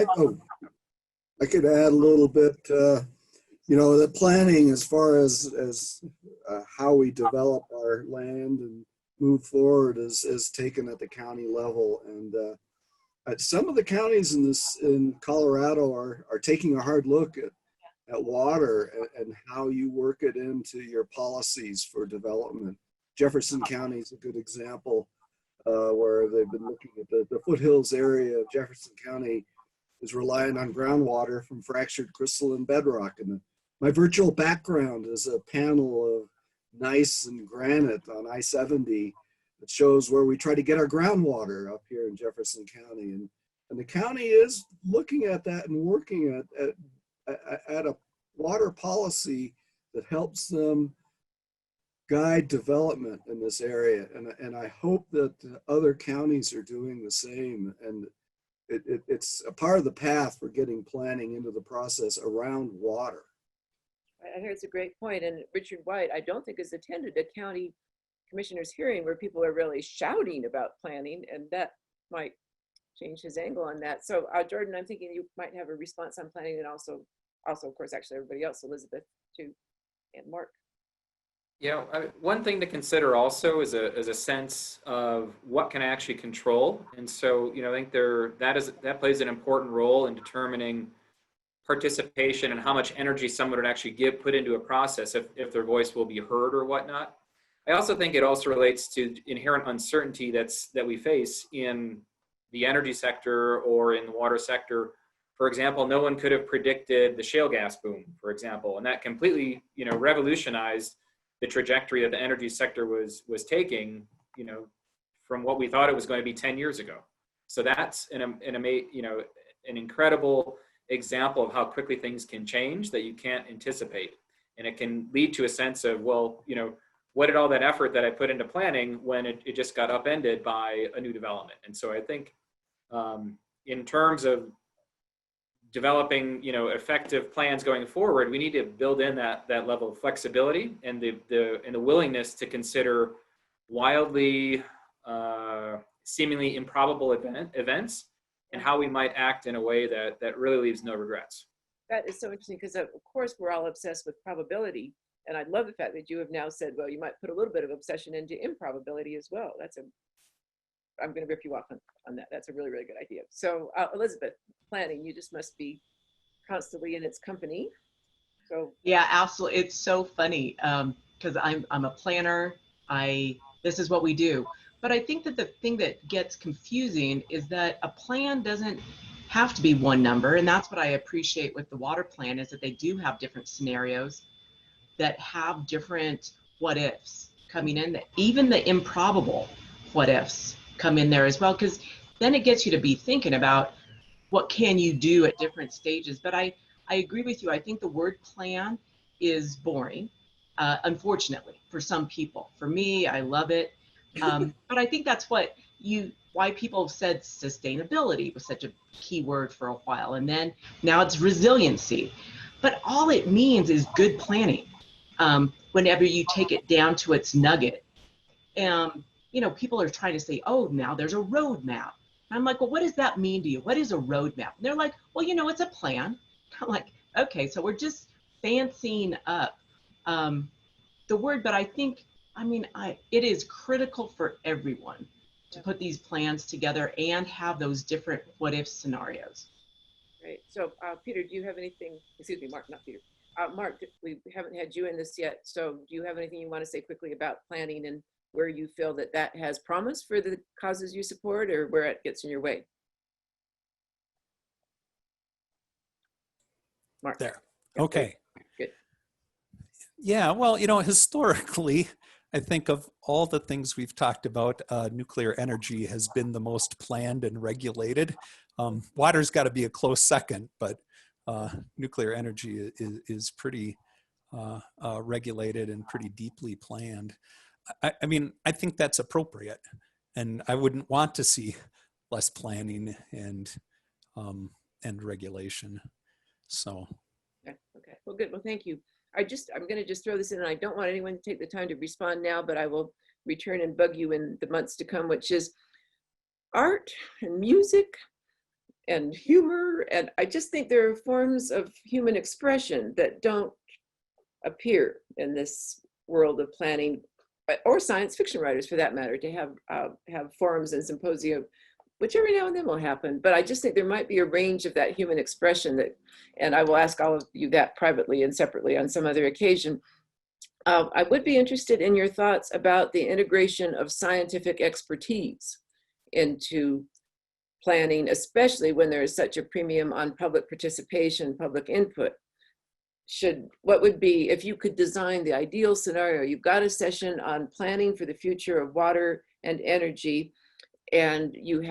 I could add a little bit, the planning as far as how we develop our land and move forward is taken at the county level. And some of the counties in Colorado are taking a hard look at water and how you work it into your policies for development. Jefferson County is a good example where they've been looking at the foothills area of Jefferson County is relying on groundwater from fractured crystalline bedrock. And my virtual background is a panel of gneiss and granite on I-70 that shows where we try to get our groundwater up here in Jefferson County. And the county is looking at that and working at a water policy that helps them guide development in this area. And I hope that other counties are doing the same. And it's a part of the path for getting planning into the process around water. I think it's a great point. And Richard White, I don't think has attended a county commissioner's hearing where people are really shouting about planning, and that might change his angle on that. So Jordan, I'm thinking you might have a response on planning, and also of course, actually everybody else, Elizabeth too, and Mark. One thing to consider also is a sense of what can I actually control. And so, I think that plays an important role in determining participation and how much energy someone would actually put into a process if their voice will be heard or whatnot. I also think it also relates to inherent uncertainty that we face in the energy sector or in the water sector. For example, no one could have predicted the shale gas boom, for example, and that completely, revolutionized the trajectory that the energy sector was taking, from what we thought it was going to be 10 years ago. So that's an incredible example of how quickly things can change that you can't anticipate. And it can lead to a sense of, well, what did all that effort that I put into planning when it just got upended by a new development? And so I think in terms of developing, effective plans going forward, we need to build in that level of flexibility and the willingness to consider wildly, seemingly improbable events and how we might act in a way that really leaves no regrets. That is so interesting because of course we're all obsessed with probability. And I love the fact that you have now said, well, you might put a little bit of obsession into improbability as well. I'm going to rip you off on that. That's a really, really good idea. So Elizabeth, planning, you just must be constantly in its company. So yeah, absolutely. It's so funny because I'm a planner. This is what we do. But I think that the thing that gets confusing is that a plan doesn't have to be one number. And that's what I appreciate with the water plan is that they do have different scenarios that have different what ifs coming in. Even the improbable what ifs come in there as well, because then it gets you to be thinking about what can you do at different stages. But I agree with you. I think the word plan is boring, unfortunately, for some people. For me, I love it. But I think that's why people have said sustainability was such a key word for a while. And then now it's resiliency. But all it means is good planning whenever you take it down to its nugget. People are trying to say, oh, now there's a roadmap. And I'm like, well, what does that mean to you? What is a roadmap? And they're like, well, it's a plan. I'm like, okay, so we're just fancying up the word, but I think, it is critical for everyone to put these plans together and have those different what if scenarios. Right. So Peter, do you have anything, excuse me, Mark, not Peter. Mark, we haven't had you in this yet. So do you have anything you want to say quickly about planning and where you feel that has promise for the causes you support or where it gets in your way? Mark. There. Okay. Good. Yeah, well, historically, I think of all the things we've talked about, nuclear energy has been the most planned and regulated. Water's got to be a close second, but nuclear energy is pretty regulated and pretty deeply planned. I think that's appropriate, and I wouldn't want to see less planning and regulation. So. Okay. Well, good. Well, thank you. I'm going to just throw this in, and I don't want anyone to take the time to respond now, but I will return and bug you in the months to come, which is art and music and humor. And I just think there are forms of human expression that don't appear in this world of planning, or science fiction writers for that matter, to have forums and symposia, which every now and then will happen. But I just think there might be a range of that human expression and I will ask all of you that privately and separately on some other occasion. I would be interested in your thoughts about the integration of scientific expertise into planning, especially when there is such a premium on public participation, public input. What would be, if you could design the ideal scenario, you've got a session on planning for the future of water and energy, and you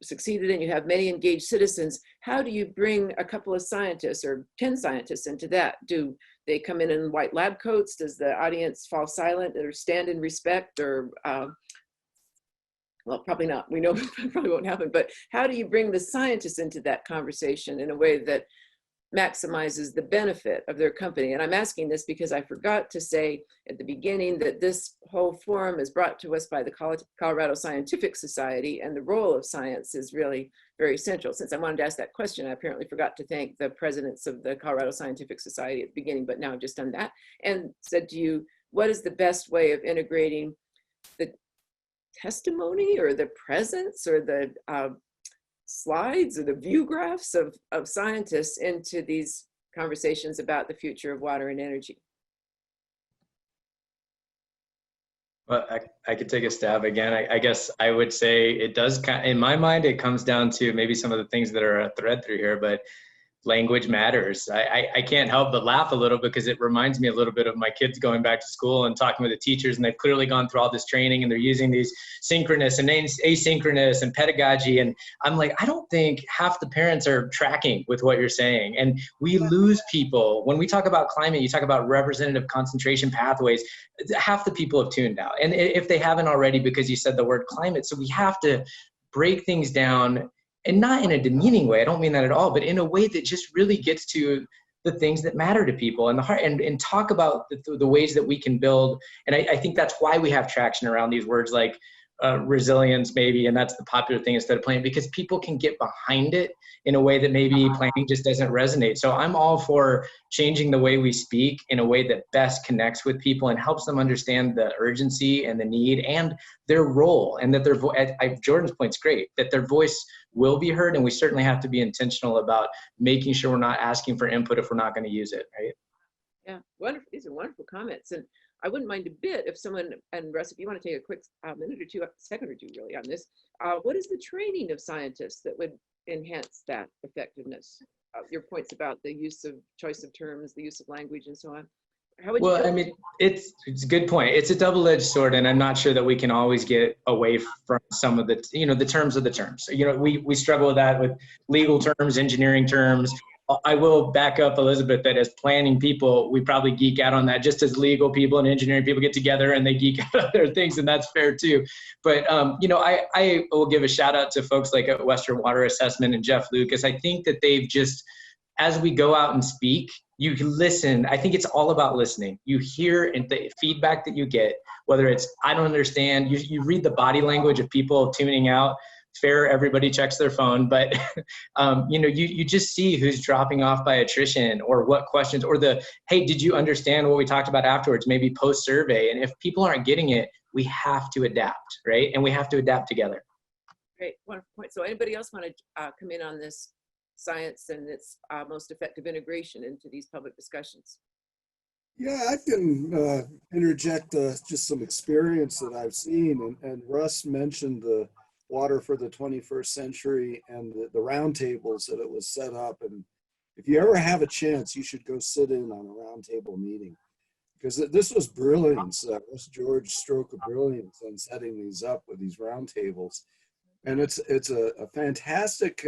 succeeded and you have many engaged citizens. How do you bring a couple of scientists or 10 scientists into that? Do they come in white lab coats? Does the audience fall silent or stand in respect? Or, well, probably not. We know it probably won't happen, but how do you bring the scientists into that conversation in a way that maximizes the benefit of their company? And I'm asking this because I forgot to say at the beginning that this whole forum is brought to us by the Colorado Scientific Society, and the role of science is really very central. Since I wanted to ask that question, I apparently forgot to thank the presidents of the Colorado Scientific Society at the beginning, but now I've just done that and said to you, what is the best way of integrating the testimony or the presence or the slides or the view graphs of scientists into these conversations about the future of water and energy? Well, I could take a stab again. I guess I would say it does, in my mind, it comes down to maybe some of the things that are a thread through here, but language matters. I can't help but laugh a little because it reminds me a little bit of my kids going back to school and talking with the teachers, and they've clearly gone through all this training and they're using these synchronous and asynchronous and pedagogy. And I'm like, I don't think half the parents are tracking with what you're saying. And we lose people. When we talk about climate, you talk about representative concentration pathways, half the people have tuned out. And if they haven't already, because you said the word climate. So we have to break things down, and not in a demeaning way, I don't mean that at all, but in a way that just really gets to the things that matter to people and the heart, and talk about the ways that we can build. And I think that's why we have traction around these words like resilience maybe, and that's the popular thing instead of planning, because people can get behind it in a way that maybe planning just doesn't resonate. So I'm all for changing the way we speak in a way that best connects with people and helps them understand the urgency and the need and their role, and that their Jordan's point's great, that their voice will be heard, and we certainly have to be intentional about making sure we're not asking for input if we're not going to use it, right? Yeah, wonderful. These are wonderful comments, and I wouldn't mind a bit if someone, and Russ, if you want to take a quick minute or two, a second or two really on this, what is the training of scientists that would enhance that effectiveness? Your points about the use of choice of terms, the use of language, and so on. How would well, I mean, it's a good point. It's a double-edged sword, and I'm not sure that we can always get away from some of the, the terms of the terms. We struggle with that with legal terms, engineering terms. I will back up, Elizabeth, that as planning people, we probably geek out on that, just as legal people and engineering people get together and they geek out on their things, and that's fair too. But, I will give a shout out to folks like at Western Water Assessment and Jeff Lucas. I think that they've just, as we go out and speak, you can listen. I think it's all about listening. You hear and the feedback that you get, whether it's, I don't understand, you read the body language of people tuning out. Fair, everybody checks their phone, but you just see who's dropping off by attrition, or what questions, or hey, did you understand what we talked about afterwards, maybe post survey. And if people aren't getting it, we have to adapt, right? And we have to adapt together. Great, wonderful point. So anybody else want to come in on this science and its most effective integration into these public discussions? Yeah, I can interject just some experience that I've seen, and Russ mentioned the Water for the 21st Century and the roundtables that it was set up. And if you ever have a chance, you should go sit in on a roundtable meeting, because this was brilliance. Russ George stroke of brilliance on setting these up with these roundtables. And it's a fantastic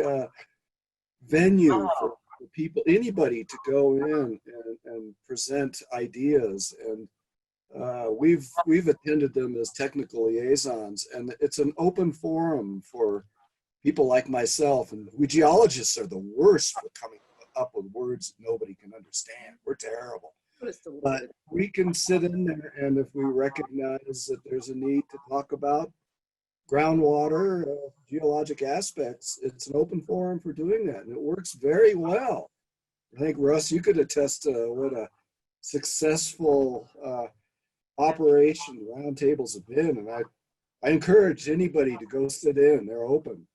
venue for people, anybody, to go in and present ideas. And we've attended them as technical liaisons, and it's an open forum for people like myself. And we geologists are the worst for coming up with words that nobody can understand. We're terrible. But we can sit in there, and if we recognize that there's a need to talk about groundwater, geologic aspects, it's an open forum for doing that, and it works very well. I think, Russ, you could attest to what a successful operation roundtables have been, and I encourage anybody to go sit in. They're open.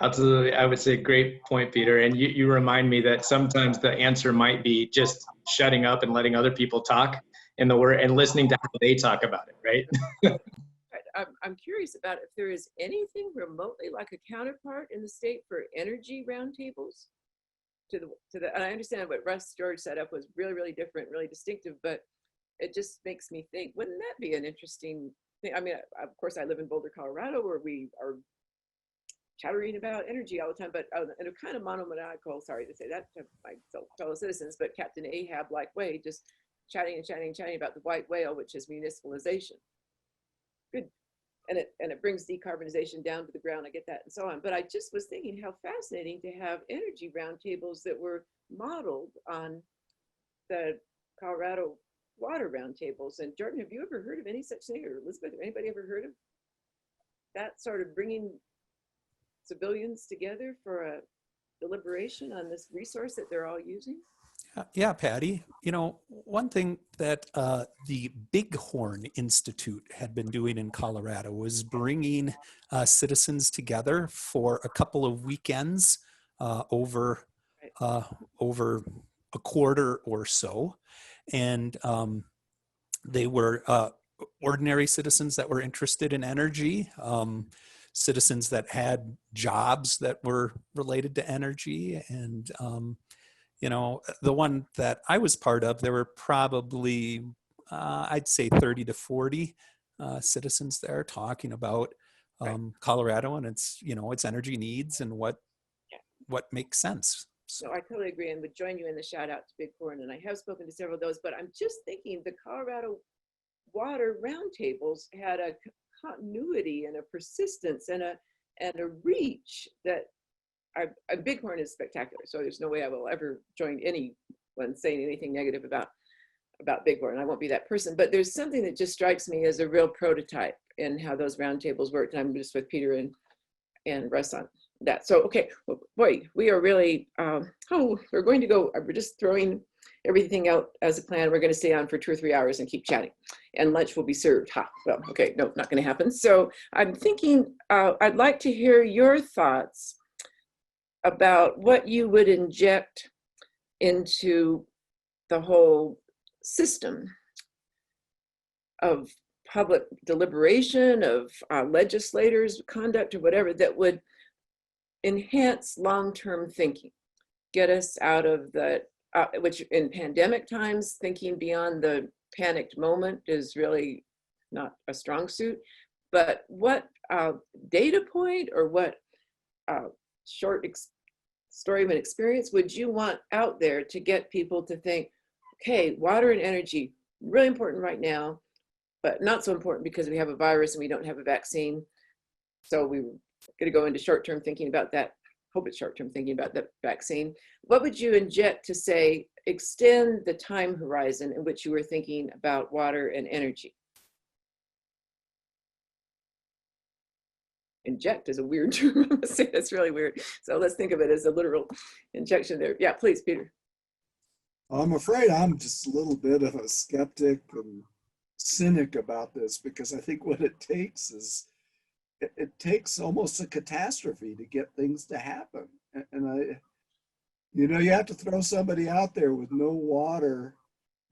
Absolutely. I would say great point, Peter. And you remind me that sometimes the answer might be just shutting up and letting other people talk in the word and listening to how they talk about it, right? I'm curious about if there is anything remotely like a counterpart in the state for energy roundtables. And I understand what Russ George set up was really, really different, really distinctive, but it just makes me think, wouldn't that be an interesting I mean, of course, I live in Boulder, Colorado, where we are chattering about energy all the time, but in a kind of monomaniacal, sorry to say that to my fellow citizens, but Captain Ahab-like way, just chatting and chatting and chatting about the white whale, which is municipalization. Good. And it brings decarbonization down to the ground. I get that and so on. But I just was thinking how fascinating to have energy roundtables that were modeled on the Colorado water roundtables. And Jordan, have you ever heard of any such thing? Or Elizabeth, have anybody ever heard of that sort of bringing civilians together for a deliberation on this resource that they're all using? Yeah, Patty. You know, one thing that the Bighorn Institute had been doing in Colorado was bringing citizens together for a couple of weekends over a quarter or so. And they were ordinary citizens that were interested in energy, citizens that had jobs that were related to energy. And, you know, the one that I was part of, there were probably, I'd say 30 to 40 citizens there talking about Colorado and its, you know, its energy needs and what makes sense. So I totally agree and would join you in the shout out to Bighorn. And I have spoken to several of those, but I'm just thinking the Colorado water roundtables had a continuity and a persistence and a reach that Bighorn is spectacular. So there's no way I will ever join anyone saying anything negative about Bighorn. I won't be that person, but there's something that just strikes me as a real prototype in how those roundtables worked. And I'm just with Peter and Russ on that. So, okay, well, boy, we are really, we're going to go, we're just throwing everything out as a plan. We're going to stay on for 2 or 3 hours and keep chatting, and lunch will be served. Well, okay, no, not going to happen. So I'm thinking, I'd like to hear your thoughts about what you would inject into the whole system of public deliberation, of legislators' conduct or whatever, that would enhance long-term thinking, get us out of the, which in pandemic times, thinking beyond the panicked moment is really not a strong suit. But what data point or what short story of an experience would you want out there to get people to think, okay, water and energy, really important right now, but not so important because we have a virus and we don't have a vaccine. So we're going to go into short-term thinking about that. Hope it's short-term thinking about the vaccine. What would you inject to say, extend the time horizon in which you were thinking about water and energy? Inject is a weird term. I'm gonna say that's really weird. So let's think of it as a literal injection there. Yeah, please, Peter. I'm afraid I'm just a little bit of a skeptic and cynic about this, because I think what it takes is, it takes almost a catastrophe to get things to happen. And you have to throw somebody out there with no water,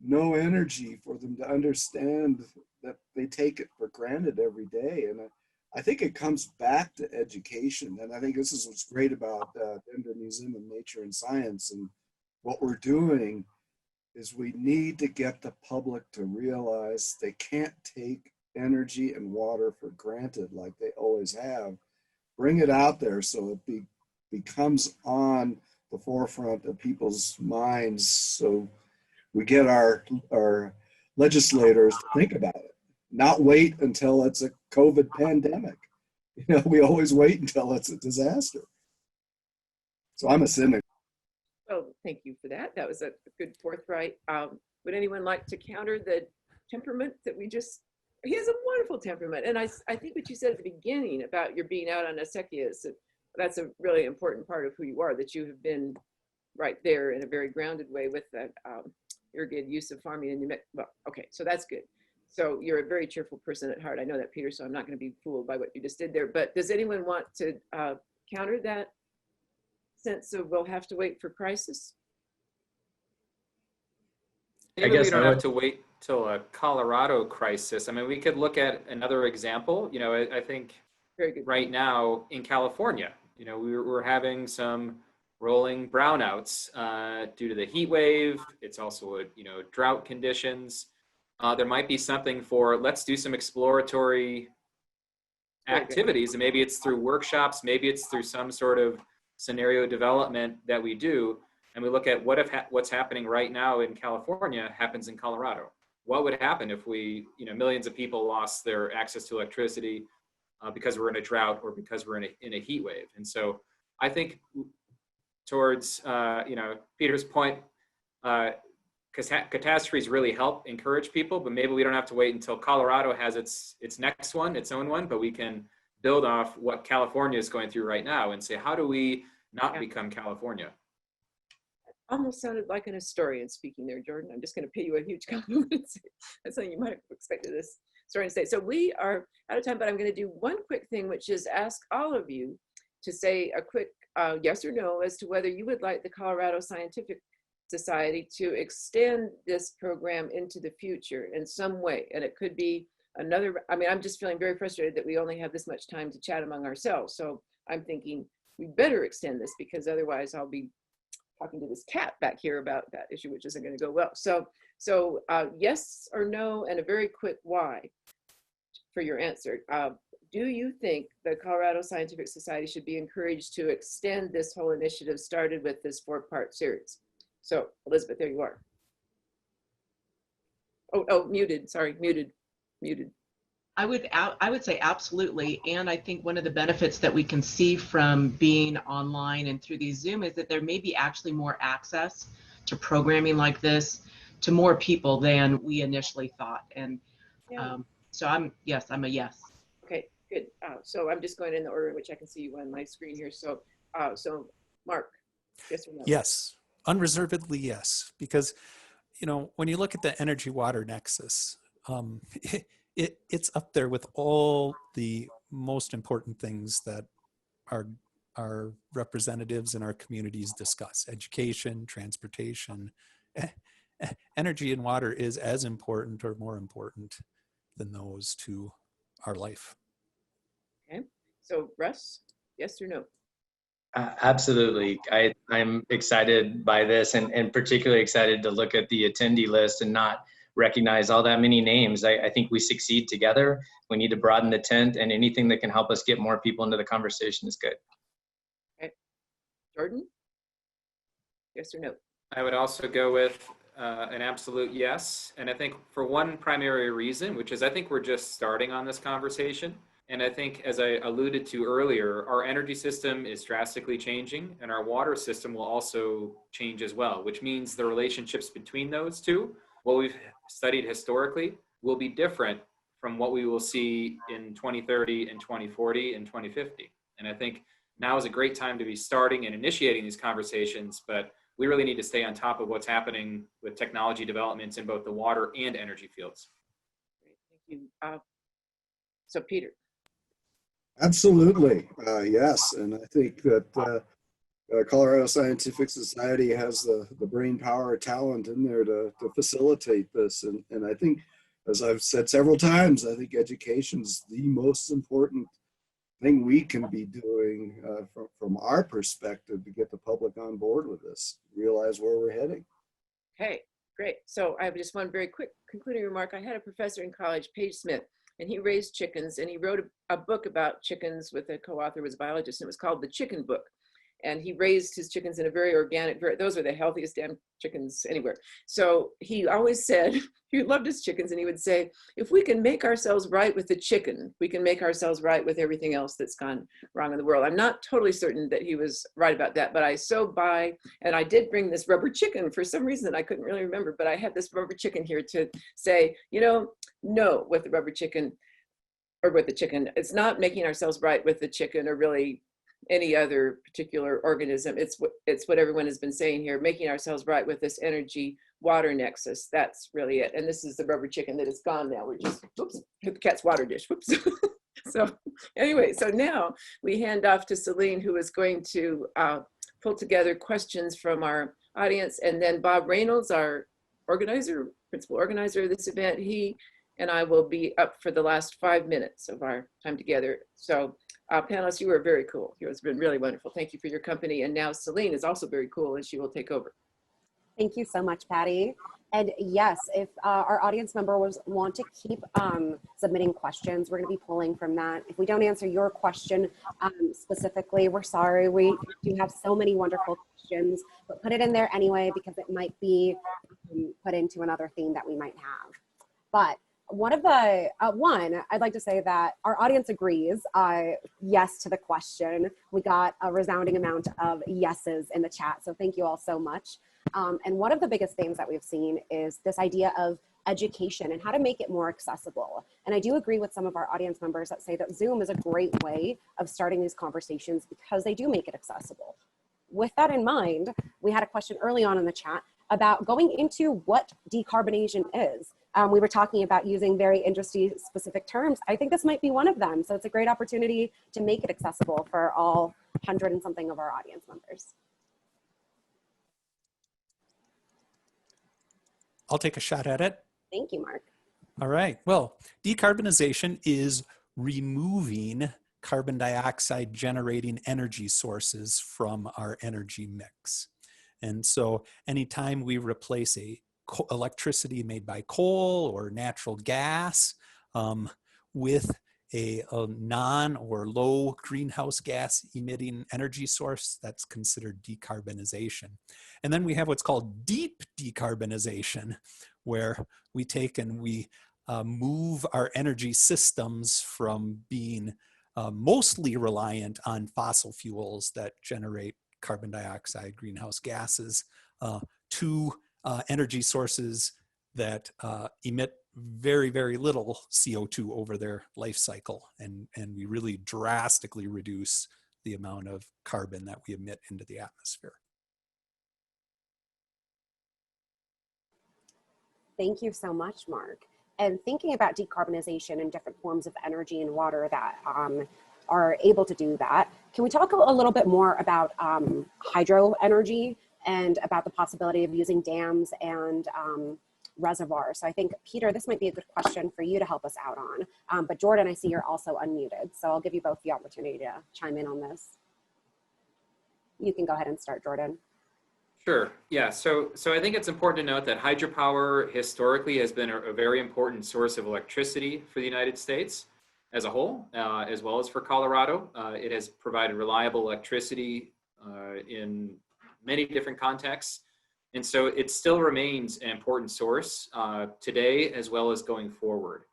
no energy for them to understand that they take it for granted every day. And I think it comes back to education. And I think this is what's great about Denver Museum of Nature and Science. And what we're doing is we need to get the public to realize they can't take energy and water for granted like they always have. Bring it out there so it becomes on the forefront of people's minds, so we get our legislators to think about it, not wait until it's a COVID pandemic. We always wait until it's a disaster. So I'm a cynic. Well, thank you for that. That was a good forthright. Would anyone like to counter the temperament that he has a wonderful temperament. And I think what you said at the beginning about your being out on acequias, that's a really important part of who you are, that you have been right there in a very grounded way with that irrigated use of farming in New Mexico. Well, okay, so that's good. So you're a very cheerful person at heart. I know that, Peter, so I'm not going to be fooled by what you just did there. But does anyone want to counter that sense of we'll have to wait for crisis? Maybe we don't have to wait till a Colorado crisis. I mean, we could look at another example. I think Very good. Right now in California, we're having some rolling brownouts due to the heat wave. It's also drought conditions. There might be something for, let's do some exploratory activities, and maybe it's through workshops, maybe it's through some sort of scenario development that we do, and we look at what if what's happening right now in California happens in Colorado. What would happen if we, millions of people lost their access to electricity because we're in a drought or because we're in a heat wave? And so I think towards, Peter's point, catastrophes really help encourage people, but maybe we don't have to wait until Colorado has its next one, its own one, but we can build off what California is going through right now and say, how do we not become California? Almost sounded like an historian speaking there, Jordan. I'm just going to pay you a huge compliment. That's something you might have expected this historian to say. So we are out of time, but I'm going to do one quick thing, which is ask all of you to say a quick yes or no as to whether you would like the Colorado Scientific Society to extend this program into the future in some way. And it could be another, I'm just feeling very frustrated that we only have this much time to chat among ourselves. So I'm thinking we better extend this, because otherwise I'll be talking to this cat back here about that issue, which isn't going to go well. So yes or no, and a very quick why for your answer. Do you think the Colorado Scientific Society should be encouraged to extend this whole initiative started with this 4-part series? So Elizabeth, there you are. Oh, muted, sorry, muted. I would say absolutely. And I think one of the benefits that we can see from being online and through these Zoom is that there may be actually more access to programming like this to more people than we initially thought. And so I'm a yes. Okay, good. So I'm just going in the order in which I can see you on my screen here. So Mark, yes or no? Yes, unreservedly yes, because when you look at the energy water nexus, it's up there with all the most important things that our representatives in our communities discuss: education, transportation. Energy and water is as important or more important than those to our life. Okay, so Russ, yes or no? Absolutely. I'm excited by this, and particularly excited to look at the attendee list and not recognize all that many names. I think we succeed together. We need to broaden the tent, and anything that can help us get more people into the conversation is good. Okay. Jordan, yes or no? I would also go with an absolute yes. And I think for one primary reason, which is I think we're just starting on this conversation. And I think, as I alluded to earlier, our energy system is drastically changing, and our water system will also change as well, which means the relationships between those two, what we've studied historically, will be different from what we will see in 2030 and 2040 and 2050. And I think now is a great time to be starting and initiating these conversations, but we really need to stay on top of what's happening with technology developments in both the water and energy fields. Great, thank you. So Peter. Absolutely, yes. And I think that Colorado Scientific Society has the brain power, talent in there to facilitate this. And I think, as I've said several times, I think education is the most important thing we can be doing from our perspective to get the public on board with this, realize where we're heading. Okay, great. So I have just one very quick concluding remark. I had a professor in college, Paige Smith, and he raised chickens, and he wrote a book about chickens with a co-author who was a biologist, and it was called The Chicken Book. And he raised his chickens in a very organic, those are the healthiest damn chickens anywhere. So he always said, he loved his chickens, and he would say, if we can make ourselves right with the chicken, we can make ourselves right with everything else that's gone wrong in the world. I'm not totally certain that he was right about that, but I so buy, and I did bring this rubber chicken for some reason I couldn't really remember, but I had this rubber chicken here to say, no, with the rubber chicken, or with the chicken, it's not making ourselves right with the chicken or really any other particular organism. It's what everyone has been saying here, making ourselves right with this energy water nexus. That's really it. And this is the rubber chicken that is gone now. We're just, whoops, hit the cat's water dish, whoops. So anyway, so now we hand off to Celine, who is going to pull together questions from our audience. And then Bob Reynolds, our principal organizer of this event, he and I will be up for the last 5 minutes of our time together. So panelists, you were very cool. It's been really wonderful. Thank you for your company. And now Celine is also very cool, and she will take over. Thank you so much, Patty. And yes, if our audience members want to keep submitting questions, we're going to be pulling from that. If we don't answer your question specifically, we're sorry. We do have so many wonderful questions, but put it in there anyway because it might be put into another theme that we might have. But one of the, I'd like to say that our audience agrees, yes to the question. We got a resounding amount of yeses in the chat, so thank you all so much. And one of the biggest themes that we've seen is this idea of education and how to make it more accessible. And I do agree with some of our audience members that say that Zoom is a great way of starting these conversations because they do make it accessible. With that in mind, we had a question early on in the chat about going into what decarbonization is. We were talking about using very industry specific terms. I think this might be one of them. So it's a great opportunity to make it accessible for all 100 and something of our audience members. I'll take a shot at it. Thank you, Mark. All right. Well, decarbonization is removing carbon dioxide generating energy sources from our energy mix. And so anytime we replace electricity made by coal or natural gas with a non or low greenhouse gas emitting energy source, that's considered decarbonization. And then we have what's called deep decarbonization, where we take and we move our energy systems from being mostly reliant on fossil fuels that generate carbon dioxide, greenhouse gases, to energy sources that emit very, very little CO2 over their life cycle. And we really drastically reduce the amount of carbon that we emit into the atmosphere. Thank you so much, Mark. And thinking about decarbonization and different forms of energy and water that are able to do that, can we talk a little bit more about hydro energy and about the possibility of using dams and reservoirs? So I think, Peter, this might be a good question for you to help us out on. But Jordan, I see you're also unmuted, so I'll give you both the opportunity to chime in on this. You can go ahead and start, Jordan. Sure. Yeah. So I think it's important to note that hydropower historically has been a very important source of electricity for the United States as a whole, as well as for Colorado. It has provided reliable electricity in many different contexts. And so it still remains an important source today as well as going forward.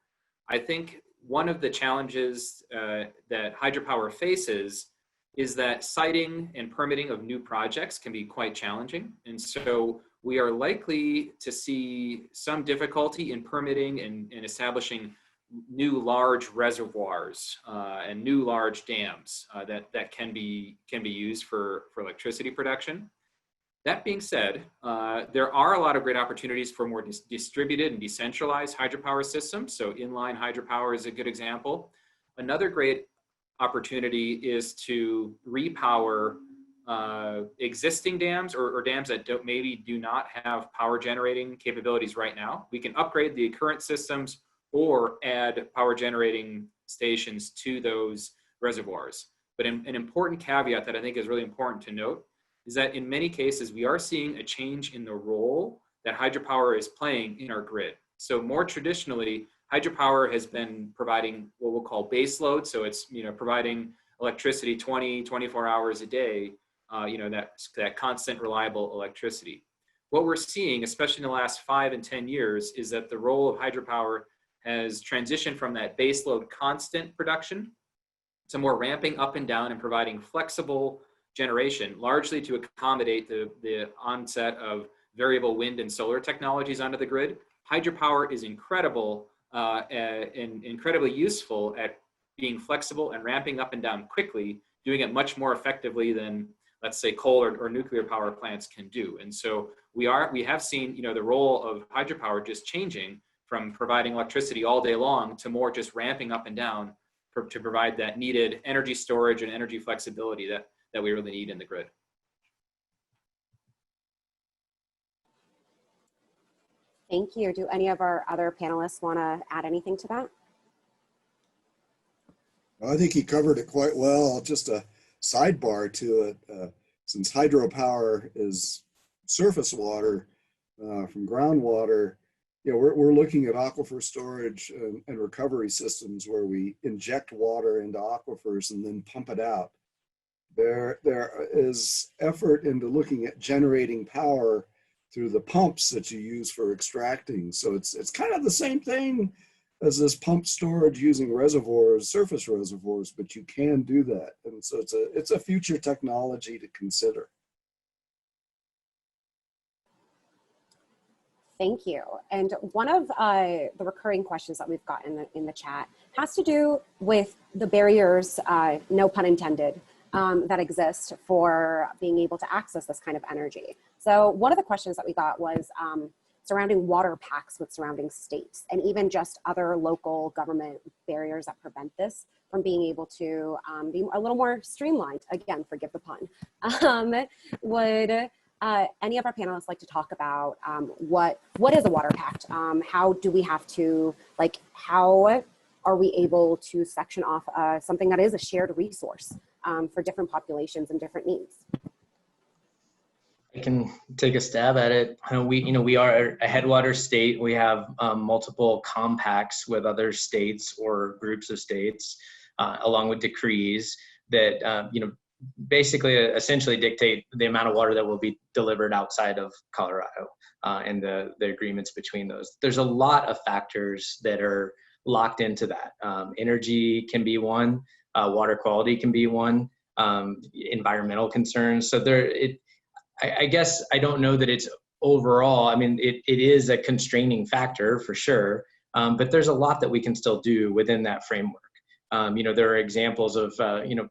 I think one of the challenges that hydropower faces is that siting and permitting of new projects can be quite challenging. And so we are likely to see some difficulty in permitting and establishing new large reservoirs and new large dams that can be used for electricity production. That being said, there are a lot of great opportunities for more distributed and decentralized hydropower systems. So inline hydropower is a good example. Another great opportunity is to repower existing dams or dams that maybe do not have power generating capabilities right now. We can upgrade the current systems or add power generating stations to those reservoirs. But an important caveat that I think is really important to note is that in many cases, we are seeing a change in the role that hydropower is playing in our grid. So more traditionally, hydropower has been providing what we'll call base load. So it's providing electricity 24 hours a day, that constant reliable electricity. What we're seeing, especially in the last 5 and 10 years, is that the role of hydropower has transitioned from that base load constant production to more ramping up and down and providing flexible generation, largely to accommodate the onset of variable wind and solar technologies onto the grid. Hydropower is incredible and incredibly useful at being flexible and ramping up and down quickly, doing it much more effectively than, let's say, coal or nuclear power plants can do. And so we have seen the role of hydropower just changing from providing electricity all day long to more just ramping up and down to provide that needed energy storage and energy flexibility that we really need in the grid. Thank you. Do any of our other panelists want to add anything to that? I think he covered it quite well. Just a sidebar to it, since hydropower is surface water, from groundwater, we're looking at aquifer storage and recovery systems where we inject water into aquifers and then pump it out. There is effort into looking at generating power through the pumps that you use for extracting. So it's kind of the same thing as this pump storage using reservoirs, surface reservoirs, but you can do that. And so it's a future technology to consider. Thank you. And one of the recurring questions that we've got in the chat has to do with the barriers, no pun intended, that exist for being able to access this kind of energy. So one of the questions that we got was surrounding water pacts with surrounding states, and even just other local government barriers that prevent this from being able to be a little more streamlined. Again, forgive the pun. Would any of our panelists like to talk about what is a water pact? How do we have to, how are we able to section off something that is a shared resource for different populations and different needs? I can take a stab at it. We are a headwater state. We have multiple compacts with other states or groups of states, along with decrees that basically essentially dictate the amount of water that will be delivered outside of Colorado and the agreements between those. There's a lot of factors that are locked into that. Energy can be one, water quality can be one, environmental concerns. So I guess I don't know that it's overall, I mean, it is a constraining factor for sure, but there's a lot that we can still do within that framework. There are examples of,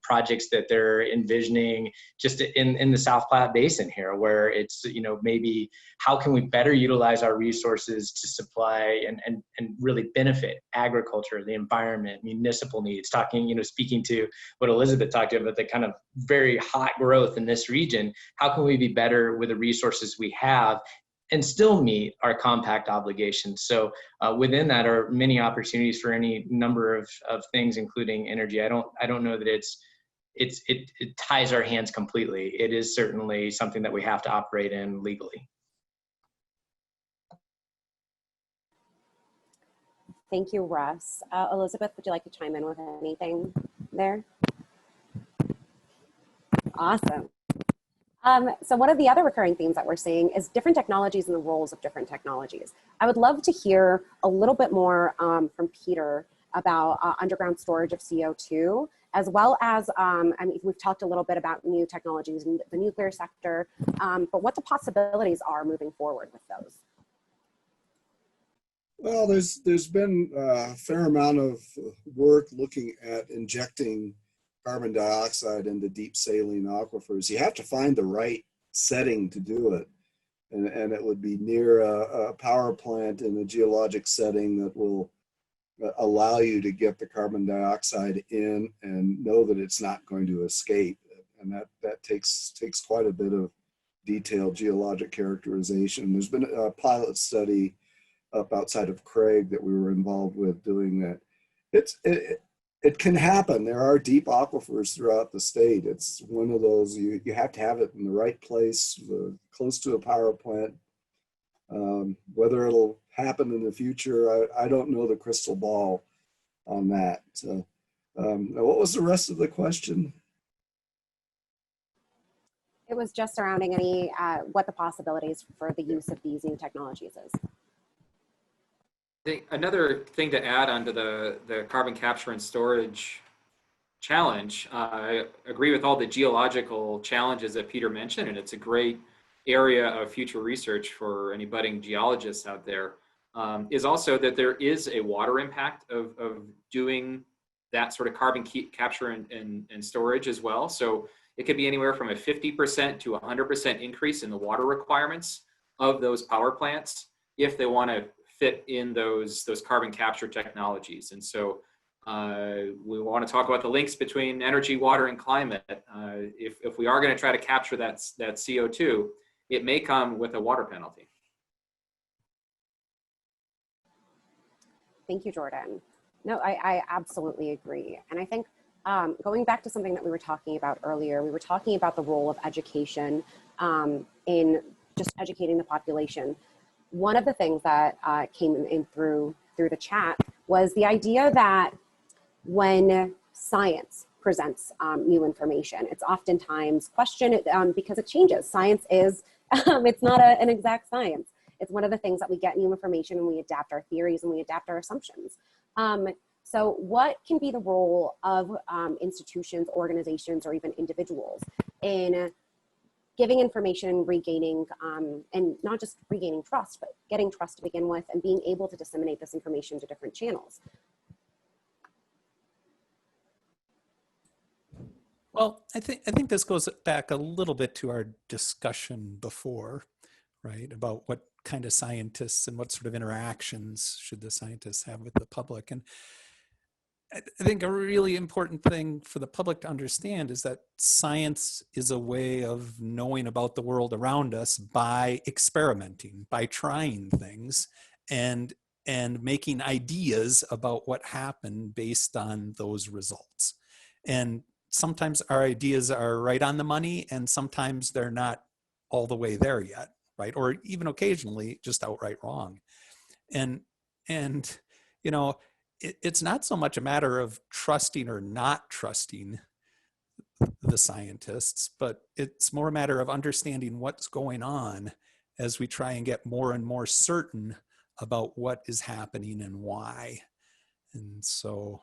projects that they're envisioning just in the South Platte Basin here, where it's, maybe how can we better utilize our resources to supply and really benefit agriculture, the environment, municipal needs, speaking to what Elizabeth talked about, the kind of very hot growth in this region. How can we be better with the resources we have and still meet our compact obligations? So within that are many opportunities for any number of things, including energy. I don't know that it ties our hands completely. It is certainly something that we have to operate in legally. Thank you, Russ. Elizabeth, would you like to chime in with anything there? Awesome. So one of the other recurring themes that we're seeing is different technologies and the roles of different technologies. I would love to hear a little bit more from Peter about underground storage of CO2, as well as, we've talked a little bit about new technologies in the nuclear sector, but what the possibilities are moving forward with those. Well, there's been a fair amount of work looking at injecting carbon dioxide into deep saline aquifers. You have to find the right setting to do it. And it would be near a power plant in a geologic setting that will allow you to get the carbon dioxide in and know that it's not going to escape. And that takes quite a bit of detailed geologic characterization. There's been a pilot study up outside of Craig that we were involved with doing that. It can happen. There are deep aquifers throughout the state. It's one of those, you have to have it in the right place, close to a power plant. Whether it'll happen in the future, I don't know the crystal ball on that. So, now what was the rest of the question? It was just surrounding any, what the possibilities for the use of these new technologies is. Another thing to add onto the carbon capture and storage challenge, I agree with all the geological challenges that Peter mentioned, and it's a great area of future research for any budding geologists out there, is also that there is a water impact of doing that sort of carbon capture and storage as well. So it could be anywhere from a 50% to 100% increase in the water requirements of those power plants if they want to fit in those carbon capture technologies. And so we want to talk about the links between energy, water, and climate. If we are going to try to capture that CO2, it may come with a water penalty. Thank you, Jordan. No, I absolutely agree. And I think going back to something that we were talking about earlier, we were talking about the role of education in just educating the population. one of the things that came in through the chat was the idea that when science presents new information, it's oftentimes questioned because it changes. Science is, it's not an exact science. It's one of the things that we get new information and we adapt our theories and we adapt our assumptions. So what can be the role of institutions, organizations, or even individuals in giving information, regaining, and not just regaining trust, but getting trust to begin with and being able to disseminate this information to different channels? Well, I think this goes back a little bit to our discussion before, right? About what kind of scientists and what sort of interactions should the scientists have with the public. And I think a really important thing for the public to understand is that science is a way of knowing about the world around us by experimenting, by trying things and making ideas about what happened based on those results. And sometimes our ideas are right on the money and sometimes they're not all the way there yet, right? Or even occasionally just outright wrong. And you know, it's not so much a matter of trusting or not trusting the scientists, but it's more a matter of understanding what's going on as we try and get more and more certain about what is happening and why. And so,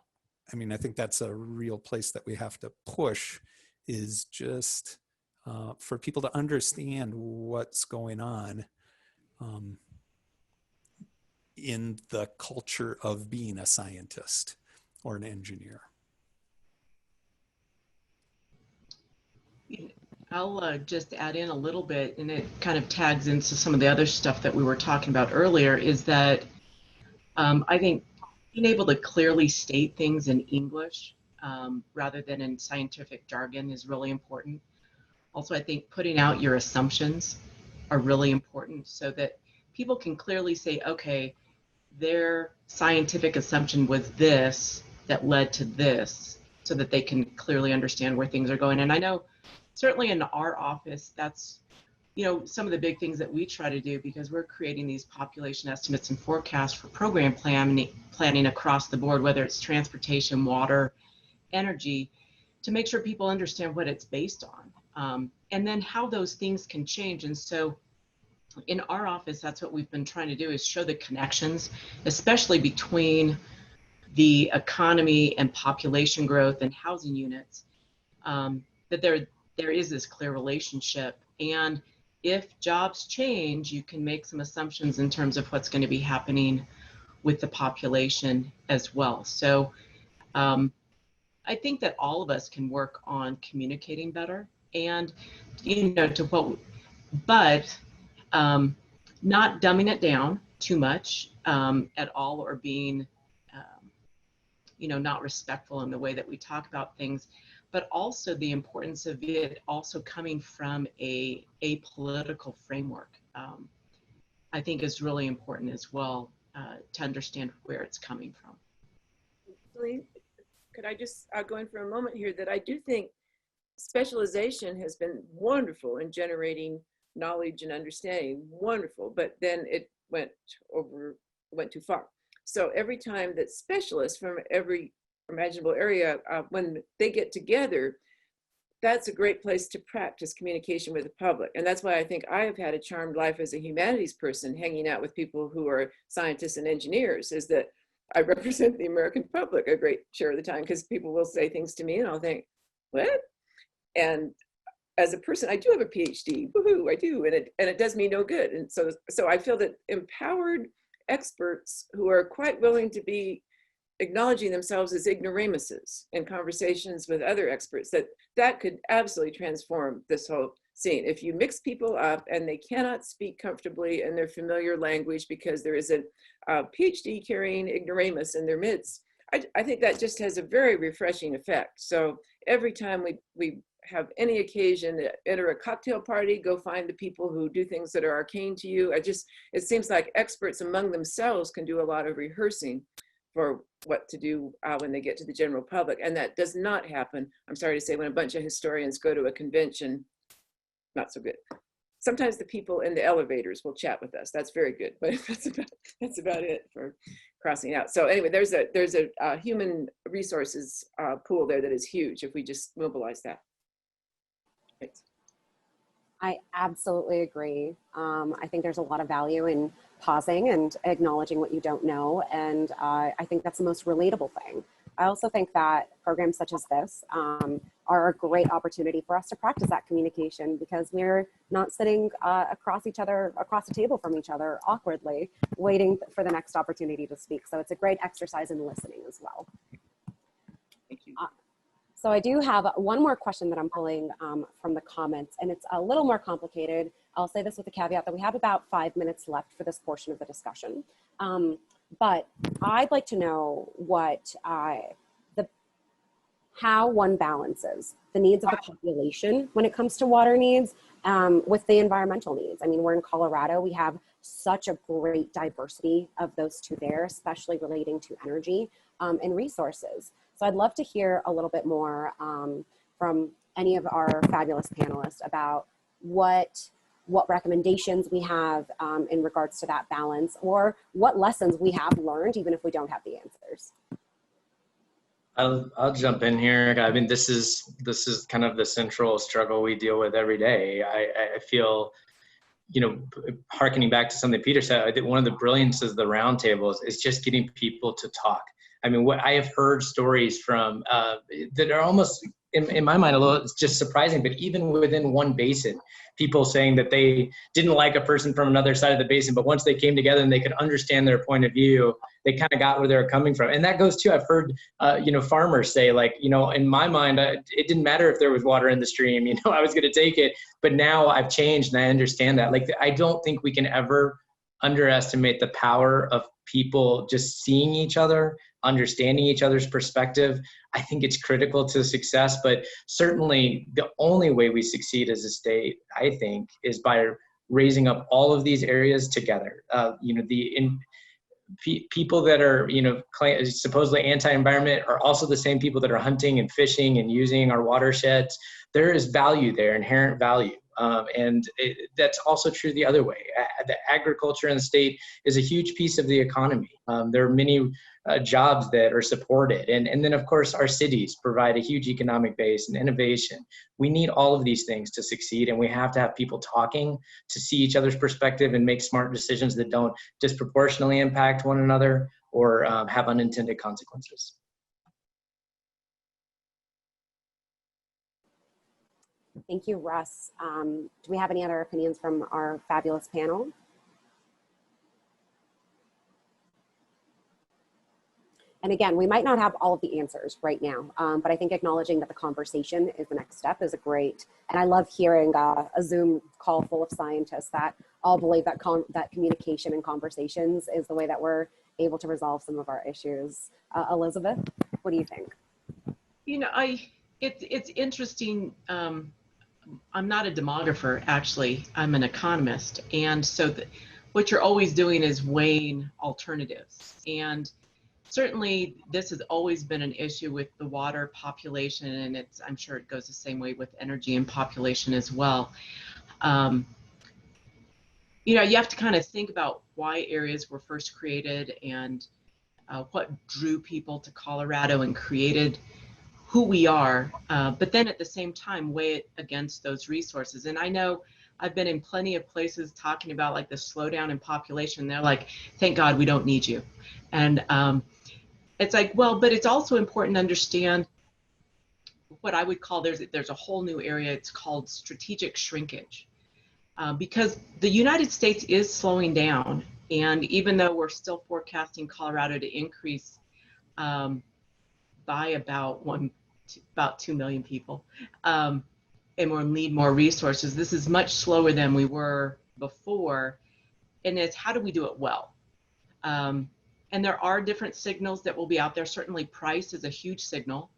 I mean, I think that's a real place that we have to push, is just for people to understand what's going on in the culture of being a scientist or an engineer. I'll just add in a little bit, and it kind of tags into some of the other stuff that we were talking about earlier, is that I think being able to clearly state things in English rather than in scientific jargon is really important. Also, I think putting out your assumptions are really important so that people can clearly say, okay, their scientific assumption was this that led to this, so that they can clearly understand where things are going. And I know certainly in our office, that's, you know, some of the big things that we try to do, because we're creating these population estimates and forecasts for program planning across the board, whether it's transportation, water, energy, to make sure people understand what it's based on, and then how those things can change. And so in our office, that's what we've been trying to do, is show the connections, especially between the economy and population growth and housing units, that there is this clear relationship. And if jobs change, you can make some assumptions in terms of what's going to be happening with the population as well. So I think that all of us can work on communicating better and, you know, but not dumbing it down too much at all, or being, you know, not respectful in the way that we talk about things, but also the importance of it also coming from a political framework, I think is really important as well, to understand where it's coming from. Could I just go in for a moment here, that I do think specialization has been wonderful in generating knowledge and understanding, wonderful, but then it went too far. So every time that specialists from every imaginable area, when they get together, that's a great place to practice communication with the public. And that's why I think I have had a charmed life as a humanities person, hanging out with people who are scientists and engineers, is that I represent the American public a great share of the time, because people will say things to me and I'll think, what? And as a person, I do have a PhD, woohoo, I do, and it does me no good. And so I feel that empowered experts who are quite willing to be acknowledging themselves as ignoramuses in conversations with other experts, that could absolutely transform this whole scene. If you mix people up and they cannot speak comfortably in their familiar language because there is a PhD carrying ignoramus in their midst, I think that just has a very refreshing effect. So every time we have any occasion to enter a cocktail party, go find the people who do things that are arcane to you. It seems like experts among themselves can do a lot of rehearsing for what to do when they get to the general public. And that does not happen, I'm sorry to say, when a bunch of historians go to a convention. Not so good. sometimes the people in the elevators will chat with us. That's very good, but that's about it for crossing out. So anyway, there's a human resources pool there that is huge if we just mobilize that. Thanks. I absolutely agree. I think there's a lot of value in pausing and acknowledging what you don't know. And I think that's the most relatable thing. I also think that programs such as this are a great opportunity for us to practice that communication, because we're not sitting across the table from each other awkwardly, waiting for the next opportunity to speak. So it's a great exercise in listening as well. Thank you. So I do have one more question that I'm pulling from the comments, and it's a little more complicated. I'll say this with the caveat that we have about 5 minutes left for this portion of the discussion. But I'd like to know what how one balances the needs of the population when it comes to water needs with the environmental needs. I mean, we're in Colorado. We have such a great diversity of those two there, especially relating to energy and resources. So I'd love to hear a little bit more from any of our fabulous panelists about what recommendations we have in regards to that balance, or what lessons we have learned, even if we don't have the answers. I'll jump in here. I mean, this is kind of the central struggle we deal with every day. I feel, you know, hearkening back to something Peter said, I think one of the brilliances of the roundtables is just getting people to talk. I mean, what I have heard stories from that are almost, in my mind, a little, it's just surprising, but even within one basin, people saying that they didn't like a person from another side of the basin, but once they came together and they could understand their point of view, they kind of got where they were coming from. And that goes too, I've heard, you know, farmers say, like, you know, in my mind, it didn't matter if there was water in the stream, you know, I was going to take it, but now I've changed and I understand that. Like, I don't think we can ever underestimate the power of people just seeing each other, understanding each other's perspective. I think it's critical to success, but certainly the only way we succeed as a state, I think, is by raising up all of these areas together. You know, people that are, you know, supposedly anti-environment are also the same people that are hunting and fishing and using our watersheds. There is value there, inherent value. That's also true the other way. The agriculture in the state is a huge piece of the economy. There are many jobs that are supported. And then, of course, our cities provide a huge economic base and innovation. We need all of these things to succeed, and we have to have people talking to see each other's perspective and make smart decisions that don't disproportionately impact one another or have unintended consequences. Thank you, Russ. Do we have any other opinions from our fabulous panel? And again, we might not have all of the answers right now, but I think acknowledging that the conversation is the next step is great. And I love hearing a Zoom call full of scientists that all believe that that communication and conversations is the way that we're able to resolve some of our issues. Elizabeth, what do you think? You know, it's interesting. I'm not a demographer, actually. I'm an economist. And so what you're always doing is weighing alternatives. And certainly this has always been an issue with the water population, and I'm sure it goes the same way with energy and population as well. You know, you have to kind of think about why areas were first created and what drew people to Colorado and created who we are, but then at the same time weigh it against those resources. And I know I've been in plenty of places talking about like the slowdown in population. They're like, thank God we don't need you. And it's like, well, but it's also important to understand what I would call, there's a whole new area, it's called strategic shrinkage. Because the United States is slowing down. And even though we're still forecasting Colorado to increase by about 2 million people, and we'll need more resources. This is much slower than we were before, and it's how do we do it well? And there are different signals that will be out there. Certainly price is a huge signal,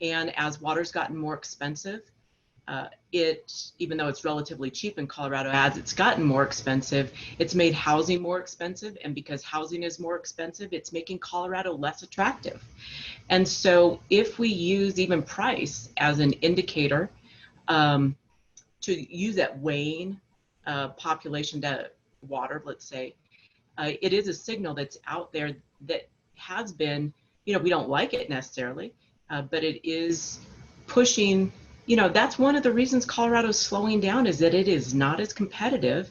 and as water's gotten more expensive, even though it's relatively cheap in Colorado, as it's gotten more expensive, it's made housing more expensive. And because housing is more expensive, it's making Colorado less attractive. And so if we use even price as an indicator, to use that weighing population to water, let's say, it is a signal that's out there that has been, we don't like it necessarily, but it is pushing, that's one of the reasons Colorado's slowing down, is that it is not as competitive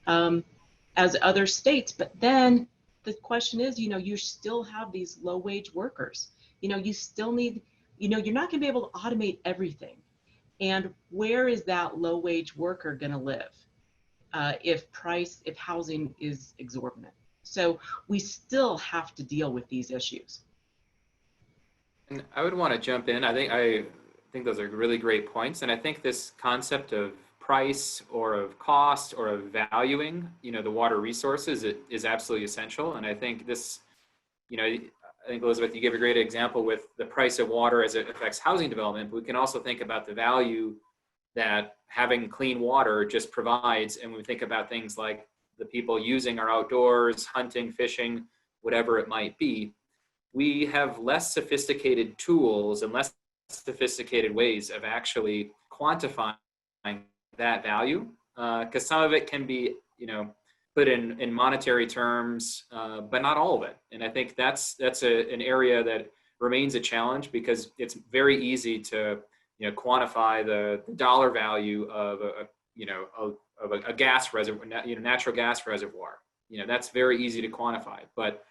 as other states. But then the question is, you still have these low wage workers. You still need, you're not going to be able to automate everything. And where is that low wage worker going to live if housing is exorbitant? So we still have to deal with these issues. And I would want to jump in. I think those are really great points. And I think this concept of price or of cost or of valuing, the water resources is absolutely essential. And I think this, I think, Elizabeth, you gave a great example with the price of water as it affects housing development, but we can also think about the value that having clean water just provides. And when we think about things like the people using our outdoors, hunting, fishing, whatever it might be, we have less sophisticated tools and less sophisticated ways of actually quantifying that value, because some of it can be, put in monetary terms, but not all of it. And I think that's an area that remains a challenge, because it's very easy to quantify the dollar value of a gas reservoir, natural gas reservoir. That's very easy to quantify, but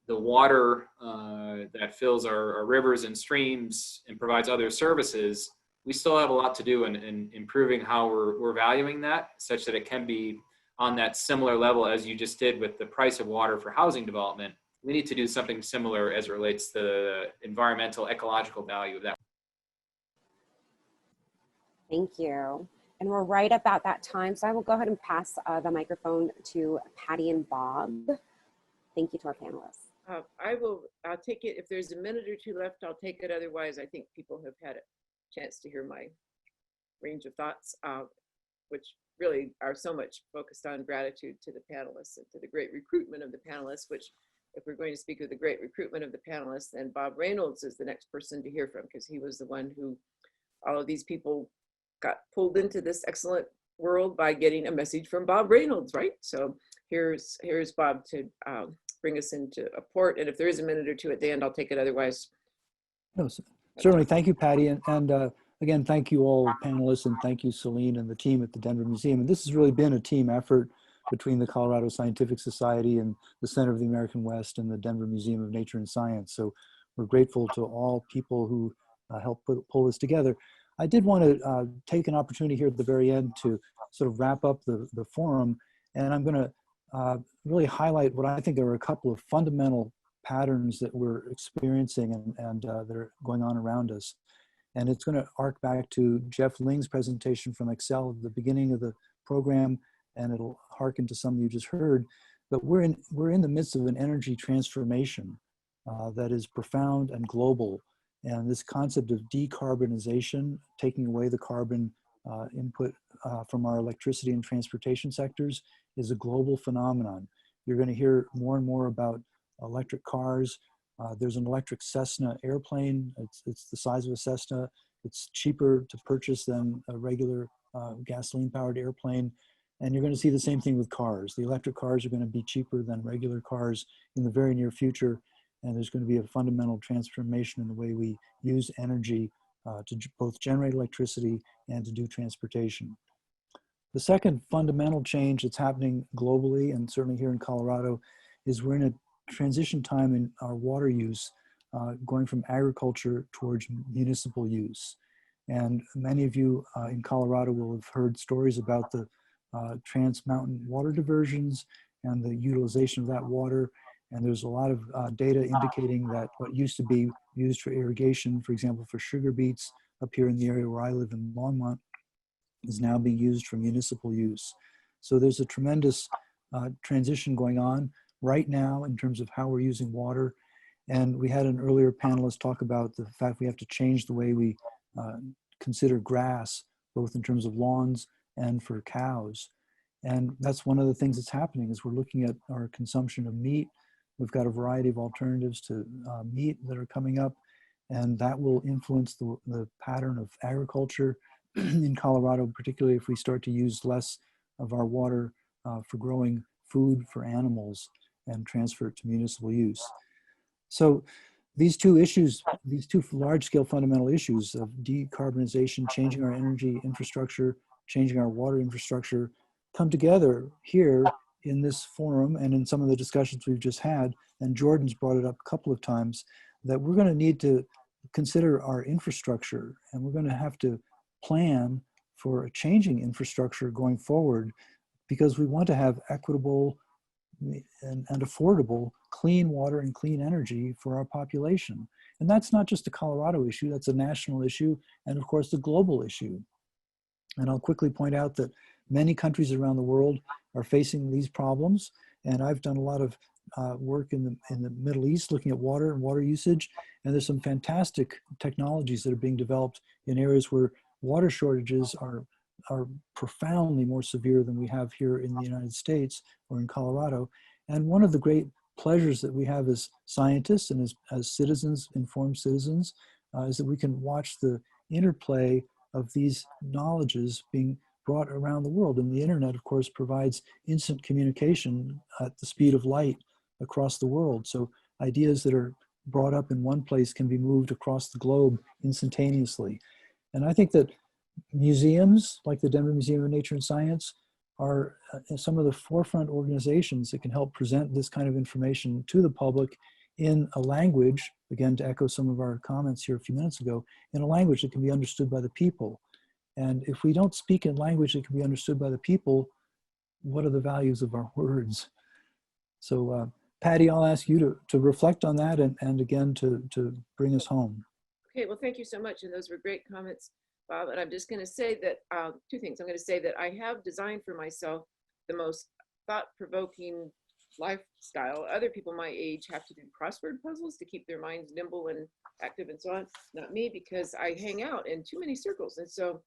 the water that fills our rivers and streams and provides other services, we still have a lot to do in improving how we're valuing that, such that it can be on that similar level as you just did with the price of water for housing development. We need to do something similar as it relates to the environmental, ecological value of that. Thank you. And we're right about that time, so I will go ahead and pass the microphone to Patty and Bob. Thank you to our panelists. I'll take it. If there's a minute or two left, I'll take it. Otherwise, I think people have had a chance to hear my range of thoughts, which really are so much focused on gratitude to the panelists and to the great recruitment of the panelists, which, if we're going to speak of the great recruitment of the panelists, then Bob Reynolds is the next person to hear from, because he was the one who all of these people got pulled into this excellent world by getting a message from Bob Reynolds, right? So here's Bob to bring us into a port. And if there is a minute or two at the end, I'll take it. Otherwise. No, certainly. Thank you, Patty. And again, thank you all panelists, and thank you, Celine, and the team at the Denver Museum. And this has really been a team effort between the Colorado Scientific Society and the Center of the American West and the Denver Museum of Nature and Science. So we're grateful to all people who helped pull this together. I did want to take an opportunity here at the very end to sort of wrap up the forum, and I'm going to really highlight what I think are a couple of fundamental patterns that we're experiencing and that are going on around us. And it's going to arc back to Jeff Ling's presentation from Excel at the beginning of the program, and it'll harken to some you just heard. But we're in the midst of an energy transformation that is profound and global. And this concept of decarbonization, taking away the carbon input from our electricity and transportation sectors, is a global phenomenon. You're going to hear more and more about electric cars. There's an electric Cessna airplane. It's the size of a Cessna. It's cheaper to purchase than a regular gasoline-powered airplane. And you're going to see the same thing with cars. The electric cars are going to be cheaper than regular cars in the very near future. And there's going to be a fundamental transformation in the way we use energy to both generate electricity and to do transportation. The second fundamental change that's happening globally, and certainly here in Colorado, is we're in a transition time in our water use, going from agriculture towards municipal use. And many of you in Colorado will have heard stories about the trans-mountain water diversions and the utilization of that water. And there's a lot of data indicating that what used to be used for irrigation, for example, for sugar beets up here in the area where I live in Longmont, is now being used for municipal use. So there's a tremendous transition going on right now in terms of how we're using water. And we had an earlier panelist talk about the fact we have to change the way we consider grass, both in terms of lawns and for cows. And that's one of the things that's happening is we're looking at our consumption of meat. We've got a variety of alternatives to meat that are coming up, and that will influence the pattern of agriculture in Colorado, particularly if we start to use less of our water for growing food for animals and transfer it to municipal use. So these two issues, these two large-scale fundamental issues of decarbonization, changing our energy infrastructure, changing our water infrastructure, come together here in this forum and in some of the discussions we've just had, and Jordan's brought it up a couple of times, that we're going to need to consider our infrastructure, and we're going to have to plan for a changing infrastructure going forward, because we want to have equitable and affordable clean water and clean energy for our population. And that's not just a Colorado issue, that's a national issue, and of course a global issue. And I'll quickly point out that many countries around the world are facing these problems, and I've done a lot of work in the Middle East looking at water and water usage, and there's some fantastic technologies that are being developed in areas where water shortages are profoundly more severe than we have here in the United States or in Colorado. And one of the great pleasures that we have as scientists and as citizens, informed citizens, is that we can watch the interplay of these knowledges being brought around the world. And the internet, of course, provides instant communication at the speed of light across the world. So ideas that are brought up in one place can be moved across the globe instantaneously. And I think that museums like the Denver Museum of Nature and Science are some of the forefront organizations that can help present this kind of information to the public in a language, again, to echo some of our comments here a few minutes ago, in a language that can be understood by the people. And if we don't speak in language that can be understood by the people, what are the values of our words? So Patty, I'll ask you to reflect on that and again, to bring us home. Okay, well, thank you so much. And those were great comments, Bob. And I'm just going to say that two things. I'm going to say that I have designed for myself the most thought-provoking lifestyle. Other people my age have to do crossword puzzles to keep their minds nimble and active and so on. Not me, because I hang out in too many circles. And so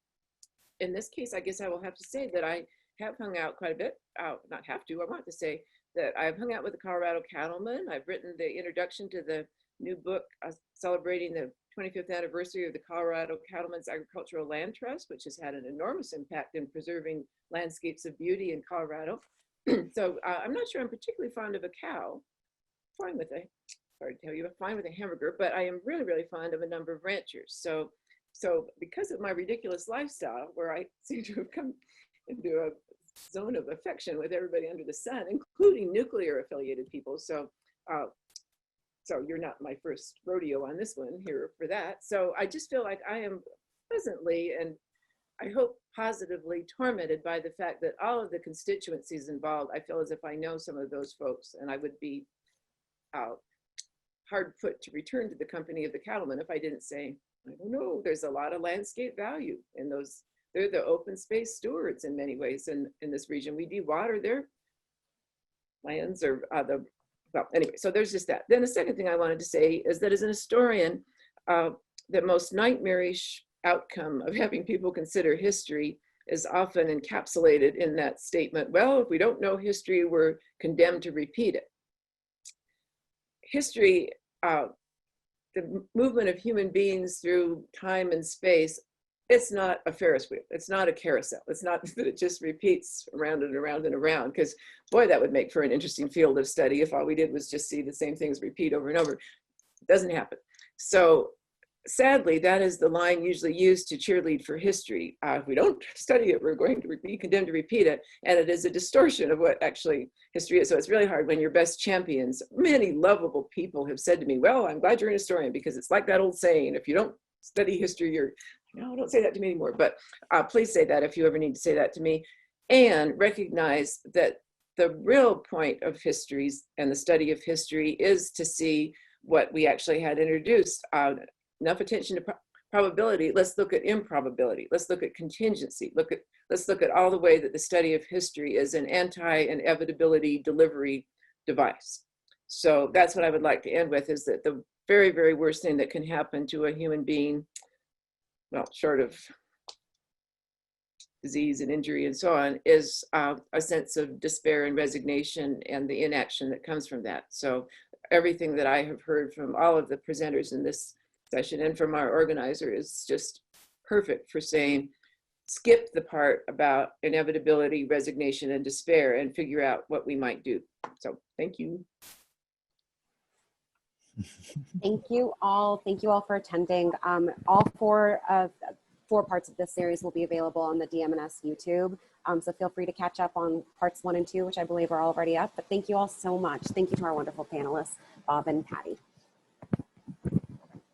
in this case, I guess I will have to say that I have hung out quite a bit. Not have to, I want to say that I've hung out with the Colorado cattlemen. I've written the introduction to the new book celebrating the 25th anniversary of the Colorado Cattlemen's Agricultural Land Trust, which has had an enormous impact in preserving landscapes of beauty in Colorado. So I'm not sure I'm particularly fond of a cow. Fine with sorry to tell you, I'm fine with a hamburger, but I am really, really fond of a number of ranchers. So because of my ridiculous lifestyle, where I seem to have come into a zone of affection with everybody under the sun, including nuclear affiliated people. So you're not my first rodeo on this one here for that. So I just feel like I am pleasantly and I hope positively tormented by the fact that all of the constituencies involved, I feel as if I know some of those folks, and I would be hard put to return to the company of the cattlemen if I didn't say, I don't know, there's a lot of landscape value in those. They're the open space stewards in many ways in this region. We de-water their lands or well, anyway, so there's just that. Then the second thing I wanted to say is that as an historian, the most nightmarish outcome of having people consider history is often encapsulated in that statement, well, if we don't know history, we're condemned to repeat it. History, the movement of human beings through time and space, it's not a Ferris wheel. It's not a carousel. It's not that it just repeats around and around and around, because boy, that would make for an interesting field of study if all we did was just see the same things repeat over and over. It doesn't happen. So sadly, that is the line usually used to cheerlead for history. If we don't study it, we're going to be condemned to repeat it. And it is a distortion of what actually history is. So it's really hard when your best champions, many lovable people have said to me, well, I'm glad you're an historian, because it's like that old saying, if you don't study history, you're, no, don't say that to me anymore, but please say that if you ever need to say that to me. And recognize that the real point of histories and the study of history is to see what we actually had introduced. Enough attention to probability, let's look at improbability, let's look at contingency, let's look at all the way that the study of history is an anti-inevitability delivery device. So that's what I would like to end with, is that the very, very worst thing that can happen to a human being, well, short of disease and injury and so on, is a sense of despair and resignation and the inaction that comes from that. So everything that I have heard from all of the presenters in this session and from our organizer is just perfect for saying, skip the part about inevitability, resignation, and despair and figure out what we might do. So thank you. Thank you all. Thank you all for attending. All four parts of this series will be available on the DMNS YouTube. So feel free to catch up on parts 1 and 2, which I believe are already up. But thank you all so much. Thank you to our wonderful panelists, Bob and Patty.